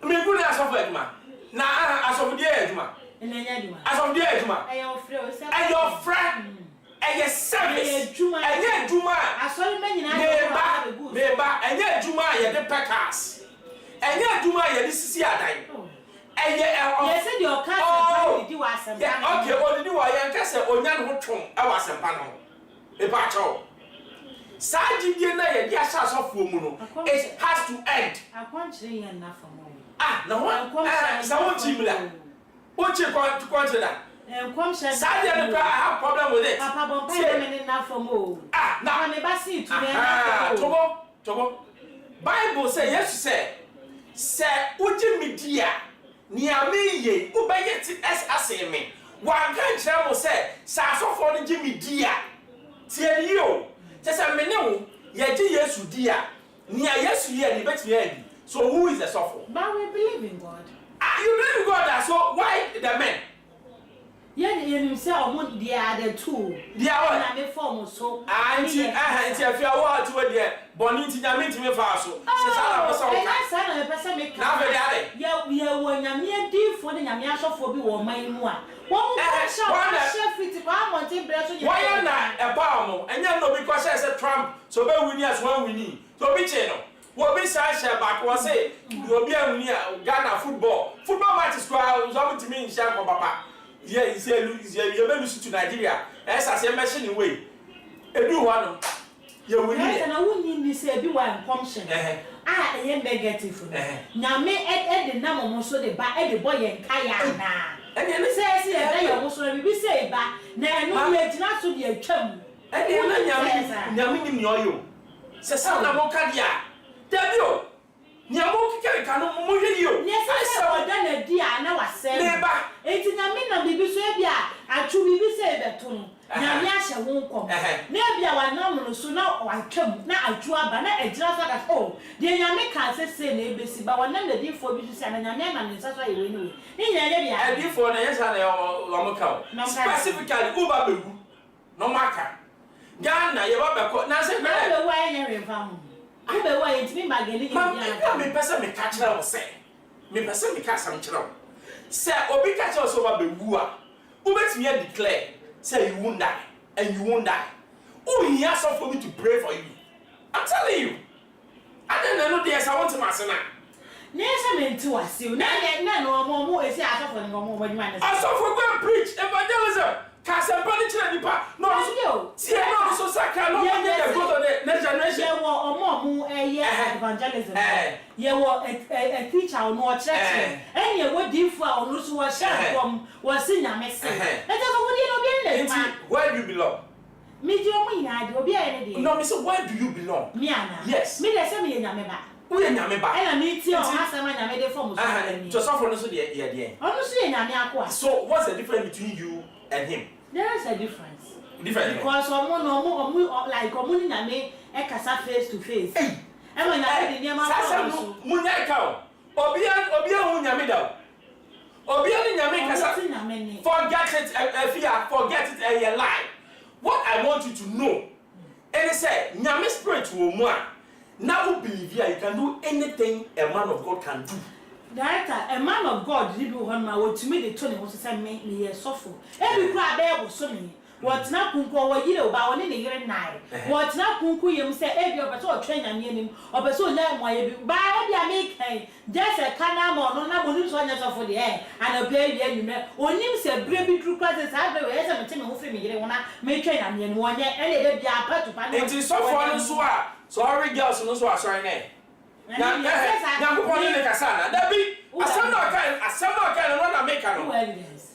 o me gu na asofo eduma na asofo die eduma enanya eduma asofo die eduma ayo frɛ o se ayo frɛ eye service eduma enye eduma asori me nyina meba enye eduma ye de pekas enye eduma ye de sisi adan ye se de o ka se di wa asem pa okay o di wa ye nka se onya ne ho twon e wa asem pa no e ba cho Sajidie na ye dia sha asofo mu no it has to end akwanchire ye na famo na ho sa won chimla o chi kwante da Sajidie no I have problem with it papa bon pa me na famo na me ba si tu me na famo tobo Bible say yes say uji media ni ameye ubayeti aseme wan kan kire mo say sa asofo no ji media tie ni o say me ne wo ye ji Yesu dia ni Yesu ye ni betimi abi so who is the suffer but we believe in God you believe in God so why the men you say omo they are the two they are na me form so anti afia wa atu we de boni nti nyame nti me fa so se sala so na sa na me pese me ka na be dare ye wo nyame difo de nyame asofo bi wo man mu a wo mo chef fit kwa monte bre so ye why na e ba mo enya no because say Trump so be win as one win so be che no wo be sa share back wo say wo bi awuni Ghana football matches kwa so mo timi nsha ko papa yeah is you be lose to Nigeria esa say machine way edu ho no ye win here na woni ni say bi wa commission ye negative nyame de na mo so de ba de boy ye nkaya na ene ne say e da ye mo so bi say ba na no ye gina so de atwam ene na nyame ni oyo se sa na mo ka dia dabio nyamo kikere kanu mo hwe yo say oda na dia na wasem neba enti nyame na bibi so e bia atwu bibi say beto no nyame ahye wo nkom na bia wa na mo so na watwam na atwu aba na egira so that oh de nyame ka se na ebesi ba wa na difo bi so na nyame na nsa so ye we ni ni nyane bia difo na yesa na o ka specifically uba begu no maka Ghana ye ba beko na se na be wa ye remfa ho ube wa ye timi bageni ye bia me pese me ka kira wo se me pese me ka sam kira wo se obi ka kira so ba begu a ubetimi declare say you won't die and you won't die oh he has for me to pray for you I'm telling you and then no dey I want to masena nesa menti wasiu na no mo esi asofo ngo mo badima na asofo go preach evangelism ka se pali kira nipa no so tie no so saka no ye go to the evangelism ye wo a teacher no church and ye wo di for no so wo share from wo sin nyame se e just wo di no bi le where do you belong me di o mu ina de obi a ne de no me say where do you belong me ana yes me dey say me nyame ba wo ye nyame ba e na me ti o asema nyame de form so ani to so for no so de ye de onu so ye nyame akwa so what's the difference between you and him there is a difference because omo like omo ni nyame e kasa face to face e mo nyame de niam akwa so munya ka obi hu nyame da obi ni nyame kasa forget it and your lie what I want you to know and say nyame spirit wo mu a now believe you can do anything a man of God can do. Director, a man of God did do one my word to me the Tony was to send me a sofa. Every crowd there was so many. What's not Kunko or you about one in a year and night? What's not Kunku him say every person train and him or person learn why you buy a make just a canam or no one for the air and a play you know. When you say baby true classes, I have a team who me want to make train and 1 year and they be a part to find it is so far. Sorry, girls, no so sorry name. Now, Debbie,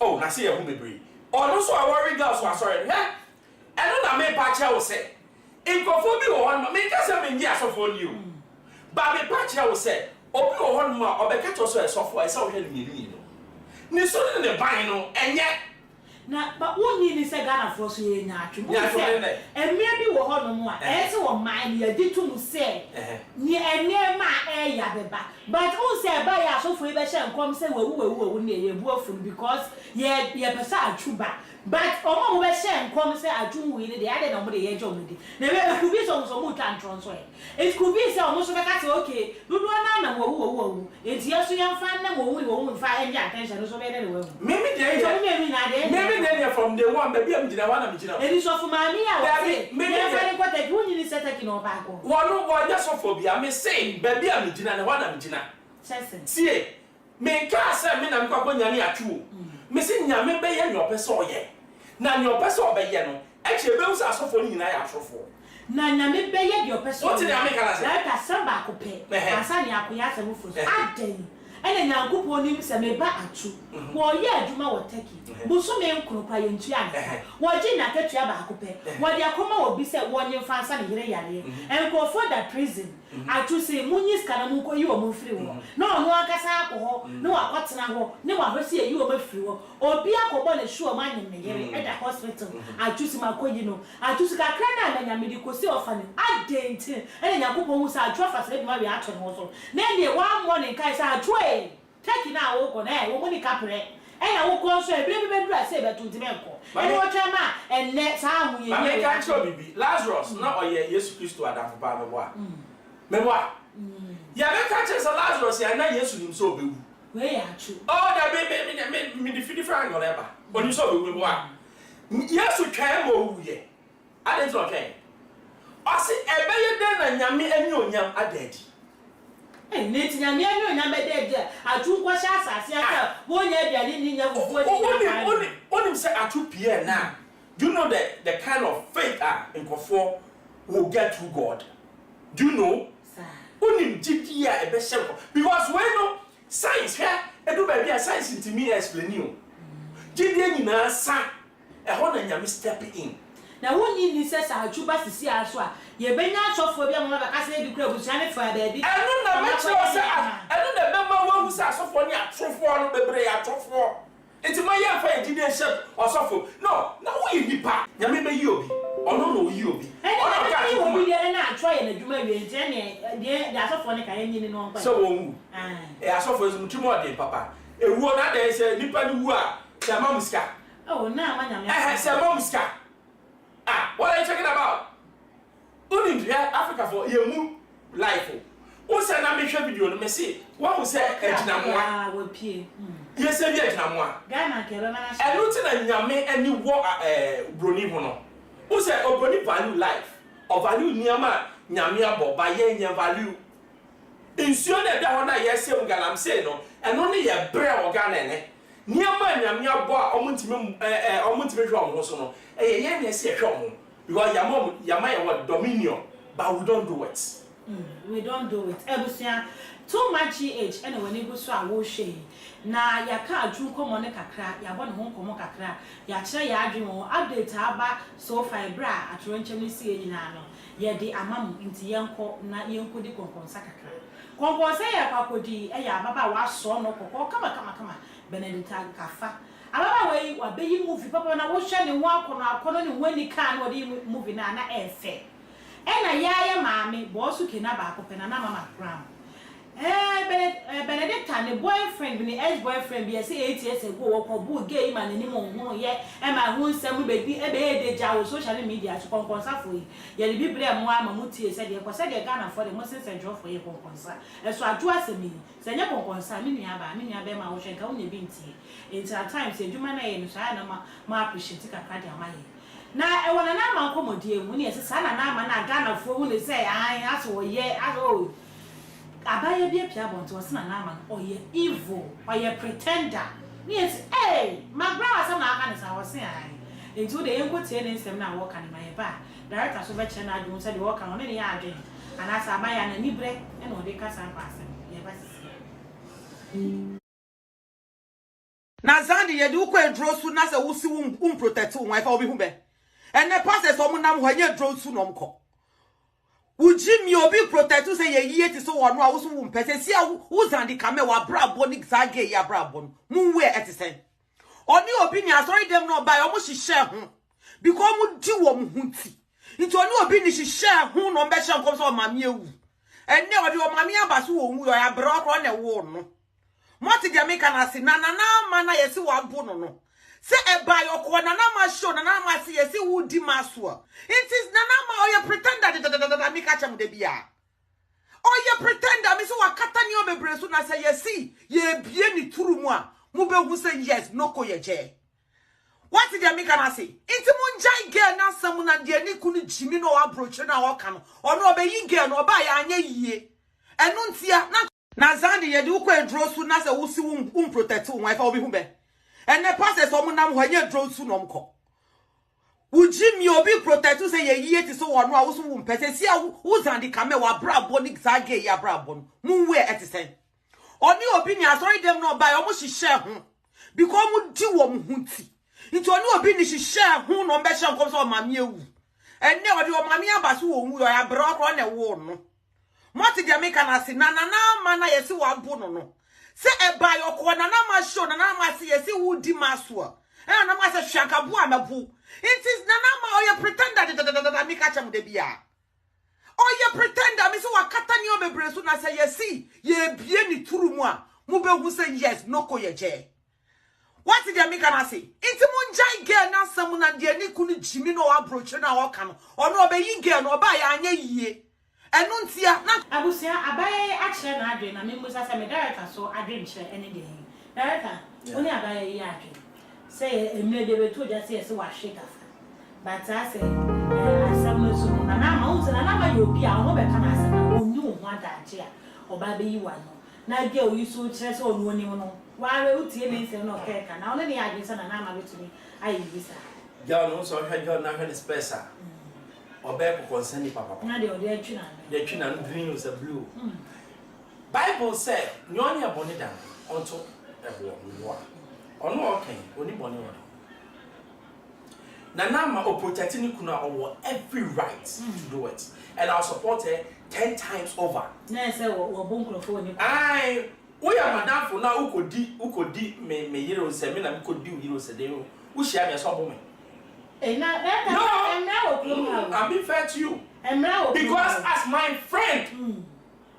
oh, I see a woman breed. Or no, so I worry girls were sorry. And I may patch will say, in Kofobi or one, make us a years of you. Baby patch will say, oh, one more or the cat also a software, so him, you know. Nisso in the vinyl, and yet. Now, but one need is a gun for so ye natural. And maybe we'll hold no more. As or mine, you did to say, near my air yabba. But who say by us so for a and come say, well, near your boyfriend because ye a true back. But oh, we share come say I do with the other number the edge of me. Never could be some more transfer. It could be so almost like okay, you do not know it's yes, young fan, we won't find your attention. Maybe they are from the one, baby, I'm the one. It is of my maybe what they do is setting over. One just for me, I may say, baby, I'm the one I'm Gina. See, me can't say, I'm going to two. Missing Yame Bay and your person, ye. Now your person obey no. Actually, those are so funny in I am for. Nana me bay your person. What did I make a samba coupe? Asani akuyasa mufu. Ade. Ene nyanko po nim se me ba atu. Wo ye adwuma wo taki. Buso me nkropa ye ntua na. Wo gi na katua ba coupe. Wo de akoma wo bi se wo nyemfa ansa ne yere yare. Enko for that prison. Atu se munyis kana mu ko yi wo mfiri wo. Na ono akasa akọ na wa kwatena ho. Ne wa hwese yi wo mafiri wo. Obi akọbọ ne sure ma nyem ne yere at the hospital. Atu se makoyi no. Atu se kakra na na nyame di kosi ofane. Adenti. Ene nyankopɔ hu sa atu afa se ma wi ato no so. Na ne one morning kai sa atu take na wo ko na wo muni kapre e na wo ko so e bi dura se be tunti menko e wo twama enne sa hu ye ye ka cho bibi Lazarus na oye Yesu Kristo adafo ba me boa ya be ka che so Lazarus ya na Yesu nim so obewu we ya chu oh da me defeat frank or ever oni so obewu me boa Yesu twa mo wu ye ade so okay osi ebe ye den na nyame ani onyam adadi neti nyame anu onyam bede atu nkwa sha asase aka wo nya aduane ni nya fufu onim say atu pie na do you know the kind of faith in Kofo will get through God? Do you know? Onim gidi a ebe sheko because when no science here e do ba bia science into me explain you gidi nyina sa e ho na nyame step in na woni ni se sa atu ba sisi aso a ye benya asofo bia mo ba ka se di kura busia ne fa da di enu na me che o se enu na be ma wo hu sa asofo ni atrofo no bebre atrofo enti ma ye fa ye gidi shep asofo no na wo yi nipa nyame be yi obi ono no yi obi ono ka yi obi de na atwa ye na dwuma wie enti ne de asofo ne ka ye nyini no npa so wo hu asofo ezu mutimo de papa ewuo na de se nipa ni wu a se ma muska oh na ma nyame se ma muska what are you talking about? Only here Africa for you life. Who said I make a video no me see. What we say ejinamoa. We pie. Yes, say ejinamoa. Ghana ke be na sha. Everything na nyame ani wo broni ho no. Who say obroni value life? Or value niama nyame abo ba ye nya value. Insuo na da ho na yes say Ghana am say no. Eno ne ye bre o Ghana ne. Niama nyame abo a omuntime hwe o so no. Ye na say hwe o because yama what dominion but we don't do it. We don't do it. Ebusia too much age and when you so a she na ya ka adwu komo ne kakra ya bo ne ho komo kakra ya kire ya adwu update aba so fibra atronche si enyina no ye de amam nti yenko na yenko di konkonsa kakra konkonsa ya kwakodi ya baba wa so no kokko kama benedita kafa ababa we wa beyi movie papa na wo hwe ne ho akono ne wani ka na odi movie na efe ena yaya maame bosu kena ba ko pena na mama gram Benedicta ne boyfriend bi ne ex-boyfriend bi say 8 years ago wo ko bu gay man ni mo hu ye e ma hu nsem be di e be de ja wo social media so konkonsa fo yi ye le bibre mo ama mutie se de ko se de Ghana for the Muslim Central for ye konkonsa e so adu asemi se nye konkonsa mi nua be ma wo hwe ka wo ne bi ntie enti at times eduma na ye no sha na ma appreciate kakra de amaye na e wona na ma nkomodie mu ne se sa na ma na Ghana fo hu ne se ai aso wo ye aso Abaya be pia bonto wasna na ama oye evil oye pretender yes my brother some na aka ne sa wose ai enti de yenko tie ne nsem na wo ka ne maye ba director so be che na adwon se de wo ka no ne ya adwen ana sa abaya na nibre e no de ka sa paase ye ba sisi na zandi ye de wo kwa dro su na se wo si wo protect wo wife obi hu be ene passes o mu nam ho anye dro su no mko Ujimi obi protect you say ye ti so wonu a wo so wo mpese si a wo zandi kame wa brabo ni zage ya brabo mu we etisen oni obi ni asori dem no buy o mo hihye ho because mu di wo mu hunti nti oni obi ni hihye ho no be hye nkom so mame ewu enne odi o mame abaso wo wu ya bro kro na wo no mo ti Jamaica na si na ma na yesi wa bo no se e buy okwo na ma show na ma si yesi wo di maso it is na ma oye pretender mi ka chem de bia oye pretender mi so wakata ni obebre so na say yesi ye bie ni turu mu a mu be hu say yes no ko ye je what did Jamaica na say enti mu njai girl na sam na de ni kunu jimi no approach na wo ka no ono obeyi girl no ba ya anya yie enu ntia na zandi ye de ukwa edro so na say wo si wo protect wo wife obi hu be ene passes o mu nam ho anye dro su no mko Ujimi obi protect you say ye ti so wonu a wo so wo mpese si a wo zandi kame wa brabo ni zage ya brabo mu we etisen oni obi ni asori dem no buy o mo hihye ho because mu di wo mu hunti nti oni obi ni hihye ho no be hye nkom so mame ewu enne odi o mame abaso wo wu ya bro kro na wo no mo ti Jamaica na si na ma na yesi wa bo no se e buy okwo na ma show na ma si yesi wo di maso a na ma se hwakabu amabu it is nana ma oye pretender mi ka chem de bia oye pretender mi so wakata ni obebre so na say yesi ye bie ni turu mu a mu be hu say yes no ko ye je what did Jamaica na say iti mu njai girl na sam na de ni kunu jimi no approach na wo ka no ono obeyi girl no ba ya anya yie enu ntia na abusia abaye a kire na adwe na memusa say me director so adwe nche ene de director oni abaye yi adwe say emede beto just say wa shake afa but I say asam so na ma unse na ma yo bia ho be kana asam onyu ho adaje a oba be yi wa no na ge o yiso kire say onu oni no wa re utie ne nse no keka na ono ne ya adwe say na ma betumi ayi bisa girl no so hwa girl na hwa ne spesa oba ko concern papa na de o de atwi na green was a blue Bible said nyonya boni dan onto ebo no ono okay oni boni wo na ma o protect ni kuna owo every right to do it and I'll support her 10 times over na say wo bonkrofo ni ai wo ya madam for na ukodi me yero se me na me kodi yero se de wo share me so bo me I'm being fair to you because as my friend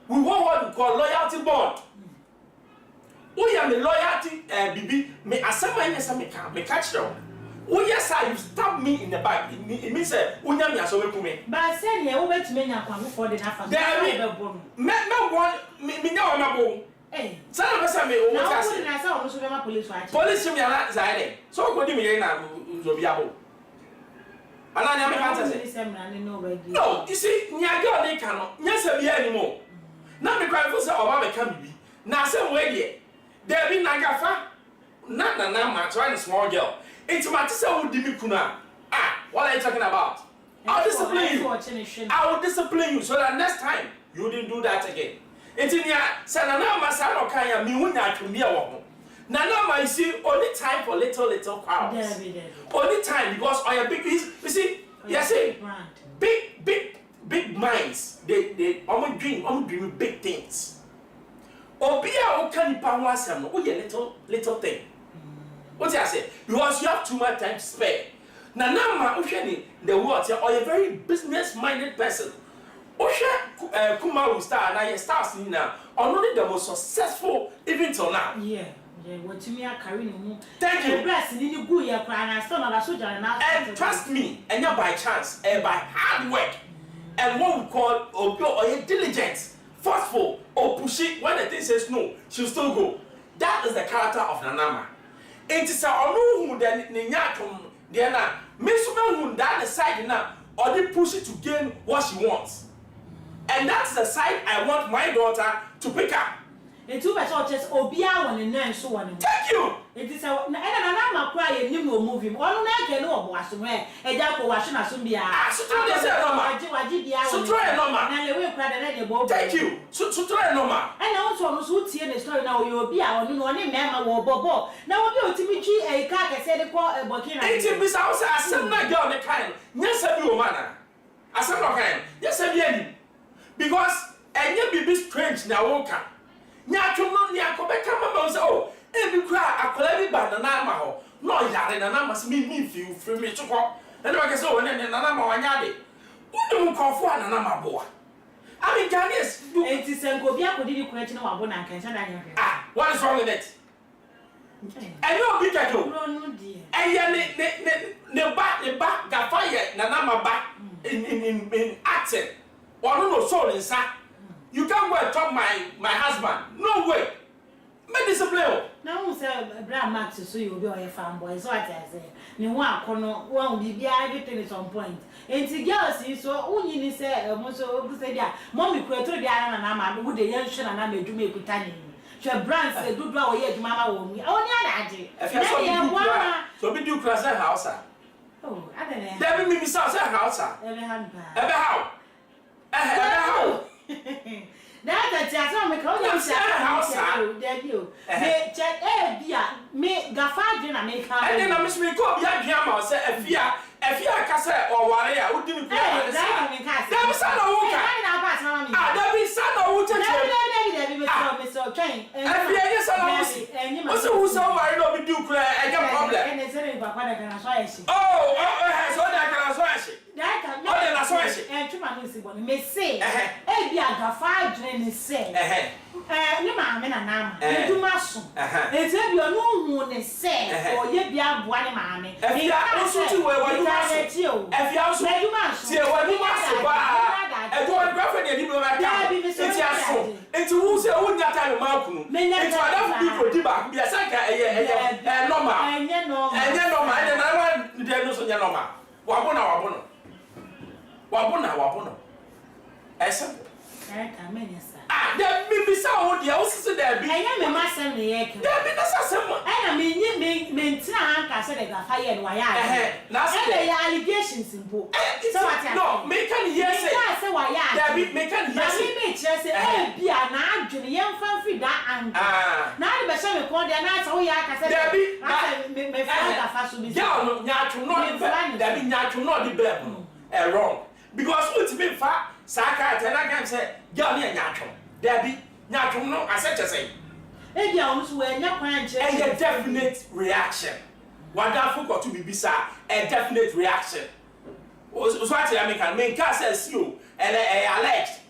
we want what we call loyalty bond. Oh yeah, me loyalty, Bibi. Me asema yes, me catch you. Oh yes, you stab me in the back. It means say, oh yeah, me aso we kume. But I said yeah, we wait to me na kwa for the nafa. Me na na bo. Eh. Sana besa me o what's that? Na say o so be ma police watch. Police me na zaide. So ko di me na zo bia bo. Ana nya me kan say. No, you see, nya girl dey kan no. Nya se bia anymore. Na me kwa for say oba be kan bibi. Na say we dey. There be nagafa na ma try small girl. It's my say who di me kuna. What are you talking about? I'll discipline you. I will discipline you so that next time You wouldn't do that again. Entinia, Sanana Masano Kaya, me wouldn't have to be a woman. Nana, you see, only time for little crowds. Only time because I am big. You see, big minds. They almost dream big things. Obia okani pawasam no little thing. What I say? Because you have too much time to spare. Nana, the world, or a very business-minded person. Osha Kumaru star now stars now. Only the most successful even till now. Yeah. What you mean, carrying thank you. And trust me, and not by chance, and by hard work, and what we call or diligence, forceful, or pushy. When the thing says no, she'll still go. That is the character of Nanama. It is a who then Ninyatum, Diana, Miss who that decide now, or they push it to gain what she wants. And that's the side I want my daughter to pick up. It's too much just Obia one and then so on. Thank you. It is a I'm crying, you will move him. All I can know was somewhere, a dark washing as soon be a so try a number. And they will cry the boat. Thank you. So try a number. And also, who see the story now, you will be our new one, Mamma or Bobo. Now, we'll be Timothy, a car, I said, a call a booking. 18 Miss House, I send my girl the kind. Yes, I do, man. I said, okay. Yes, I did. Because and you be strange now, okay. Nyatuno nyakobeka mama say oh ebi kra akola bi ba na ma ho no yare na na mas me feel free me chukọ and I say oh na na ma wanya de wonu nkofo na na ma boa I mean Ghanaians enti senko bi akodi kura chi na wabo na kan sha da nya what is wrong with it and you be tato no dear and ya ne ba ga fire na na ma ba in acting or no soul inside. You can't go and talk my husband. No way. Make discipline. Now who say Bra Max so you be a fanboy. So what I say. Me want kono one be everything is on point. And the girls is so unyi say mo so say dia mommy kweto dia na ma wo de yen hwe na ma eduma ekutani. Hwe brands e dudu a wo ye eduma ma wo mi. Oni adaje. So be do class house. Oh, I don't know. There be me say house. Ebe how? That's a me call you house. There you. Me check bia me gafa na me ka. And then I miss me go bia bia say efia ka say o ware a odi ni bia me say. There be son o ka. There be son o cheche. There be me so train. Efia yes son o. O se who so ware no be do kra e get problem. And say me papa da kana so ashi. Oh, so da kana so ashi. That can oh, na so ashi. And tuma no si bo me say. Bia gafa adwene say. Ni ma me na nam. Eduma so. Eze bia no hu ne say. O ye bia boa ni ma me. Efia so ti we wa Efia so ti we wa so ba. Ejo wa graphic dey bi ba ka. Enti aso. Enti wu se wu nya time ma kunu. Enti ada fu bi ko di ba bia sanka normal. Enye normal. Ene na wa dey no so nya normal. Wabona. Esa. There be some who dey so there be. Enye me ma sem ne ye ke. There be na sem. Na me nye me ntina anka se de gafa ye no ya. Na say ya allegations simple. So what no, me can hear say. Say wa ya. There be me can hear say. Me kire say bia na adwene ye mfa fi da anka. Na de be se me ko de na say wo ya ka say. There be me fa gafa so bi. Yeah, no nyatu no be. There be nyatu no the be. Wrong. Because what me fa saka tena can say girl me nyatu. There be nyatu no I said to say. Bia on so we nya kwan che. A definite reaction. Wonderful got to be bisa a definite reaction. So what I mean can say see you and alleged.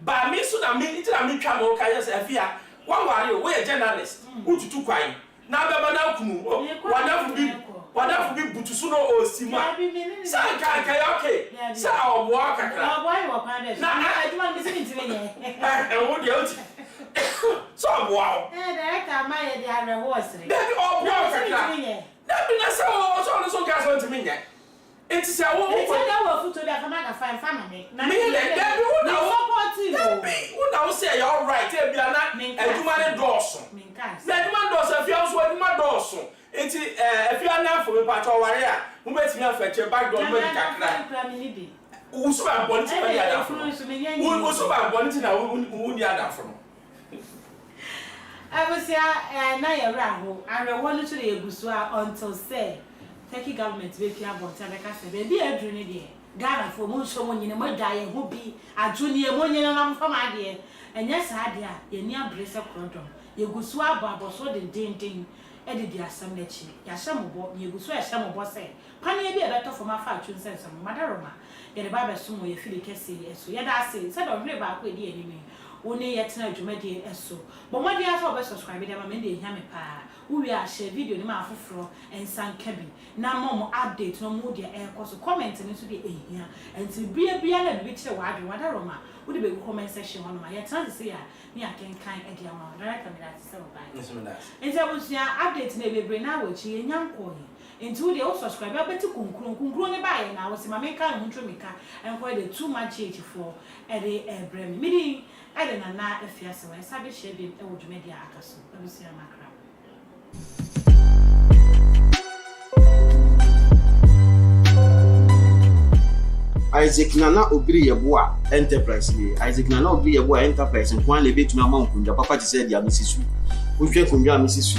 But me so na me it na me twa mo ka yes afia. One worry we a journalist. Ututu kwan. Na be na kumu. Wonderful be butusu no o sima. Sa ka okay. Sa o bo kakra. O boy wo kwan dey. Na aduma me sin ntime ye. E wo dey oti. So wow. Director ma ye dey arewose. Baby o bo kakra. That be na so gas on to me yet. It's a woman. It's a food to the Famaka fine family. Me, that be who now say you're all right. Be not a human Dawson. That man does a few hours with my Dawson. It's if you are not for a part of warrior, who makes me fetch a back door. Usuba bonti na ya da funu. Usuba bonti na wu ni ada funu. Abusia na ya raho arewonu to the egusua until say Turkey government be pia bonti abeka se be adru ne de Ghana for mo so mo nyine mo da ye ho bi adru ne mo nyine na mfa ma de enye sa de a ye ni abrese krodom ye gusua abo so de den edi di asam na chi ya shamobo ye gusua ya shamobo se pane ye bi e beto for ma fa atun sense mo madaroma ye de ba be so mo ye fili kese eso ye da se do hwe ba ko edi enimi woni ye tena dwumadi eso bo mo dia so be subscribe dem ma me de hia me pa we are share video ni ma afoforo ensan kabi na mom update no mo dia e ko so comment ni so de ehia enti bia na bi kire wa adwe wadaroma wo de be comment section no ma ye tena se ya ni akenkan e dia ma direct camera se so ba enti abusia update na bebre na wo chi enyanko yi enti wo de wo subscribe abeti kunkuru ne ba ye na wo se ma me kan ho ntwomika enko de too much age for e de ebrem mi I don't know if you're so I sabi share be e would media akaso abusia makra Isaac Nana Obiri Yeboa Enterprise Isaac Nana Obiri Yeboa Enterprise nkwan le betumi ama nkunja papa ti said ya Mrs. Wo hwe kunja Mrs.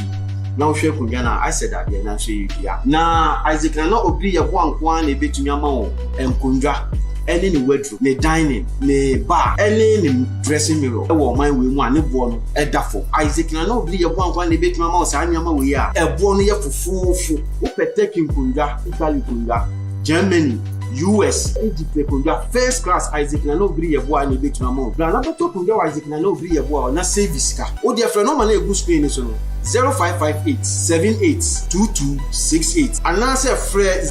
Na wo hwe kunja na I said that na so yia na Isaac Nana Obiri Yeboa nkwan le betumi ama nkunja any ni wardrobe ni dining ni bar any ni dressing mirror e wo man we mu ane bo no e da fo Isaac Nana Obiri Yeboa nkwan le betumi ama o sa anyama we a e bo no ye fufufu wo peteki nkunja Italy kunja Germany US Egypt kunja first class Isaac Nana Obiri Yeboa ni betuma mo na beto kunja Isaac Nana Obiri Yeboa na service ka o de frɛ no ma na egu screen so no 0558782268 and answer frɛ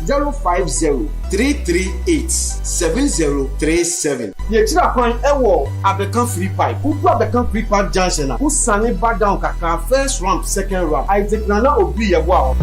0503387037 ye tira kwan ewo Abekan free pipe kuku Abekan free pipe junction na usane back down kaka first ramp second ramp Isaac Nana Obiri Yeboa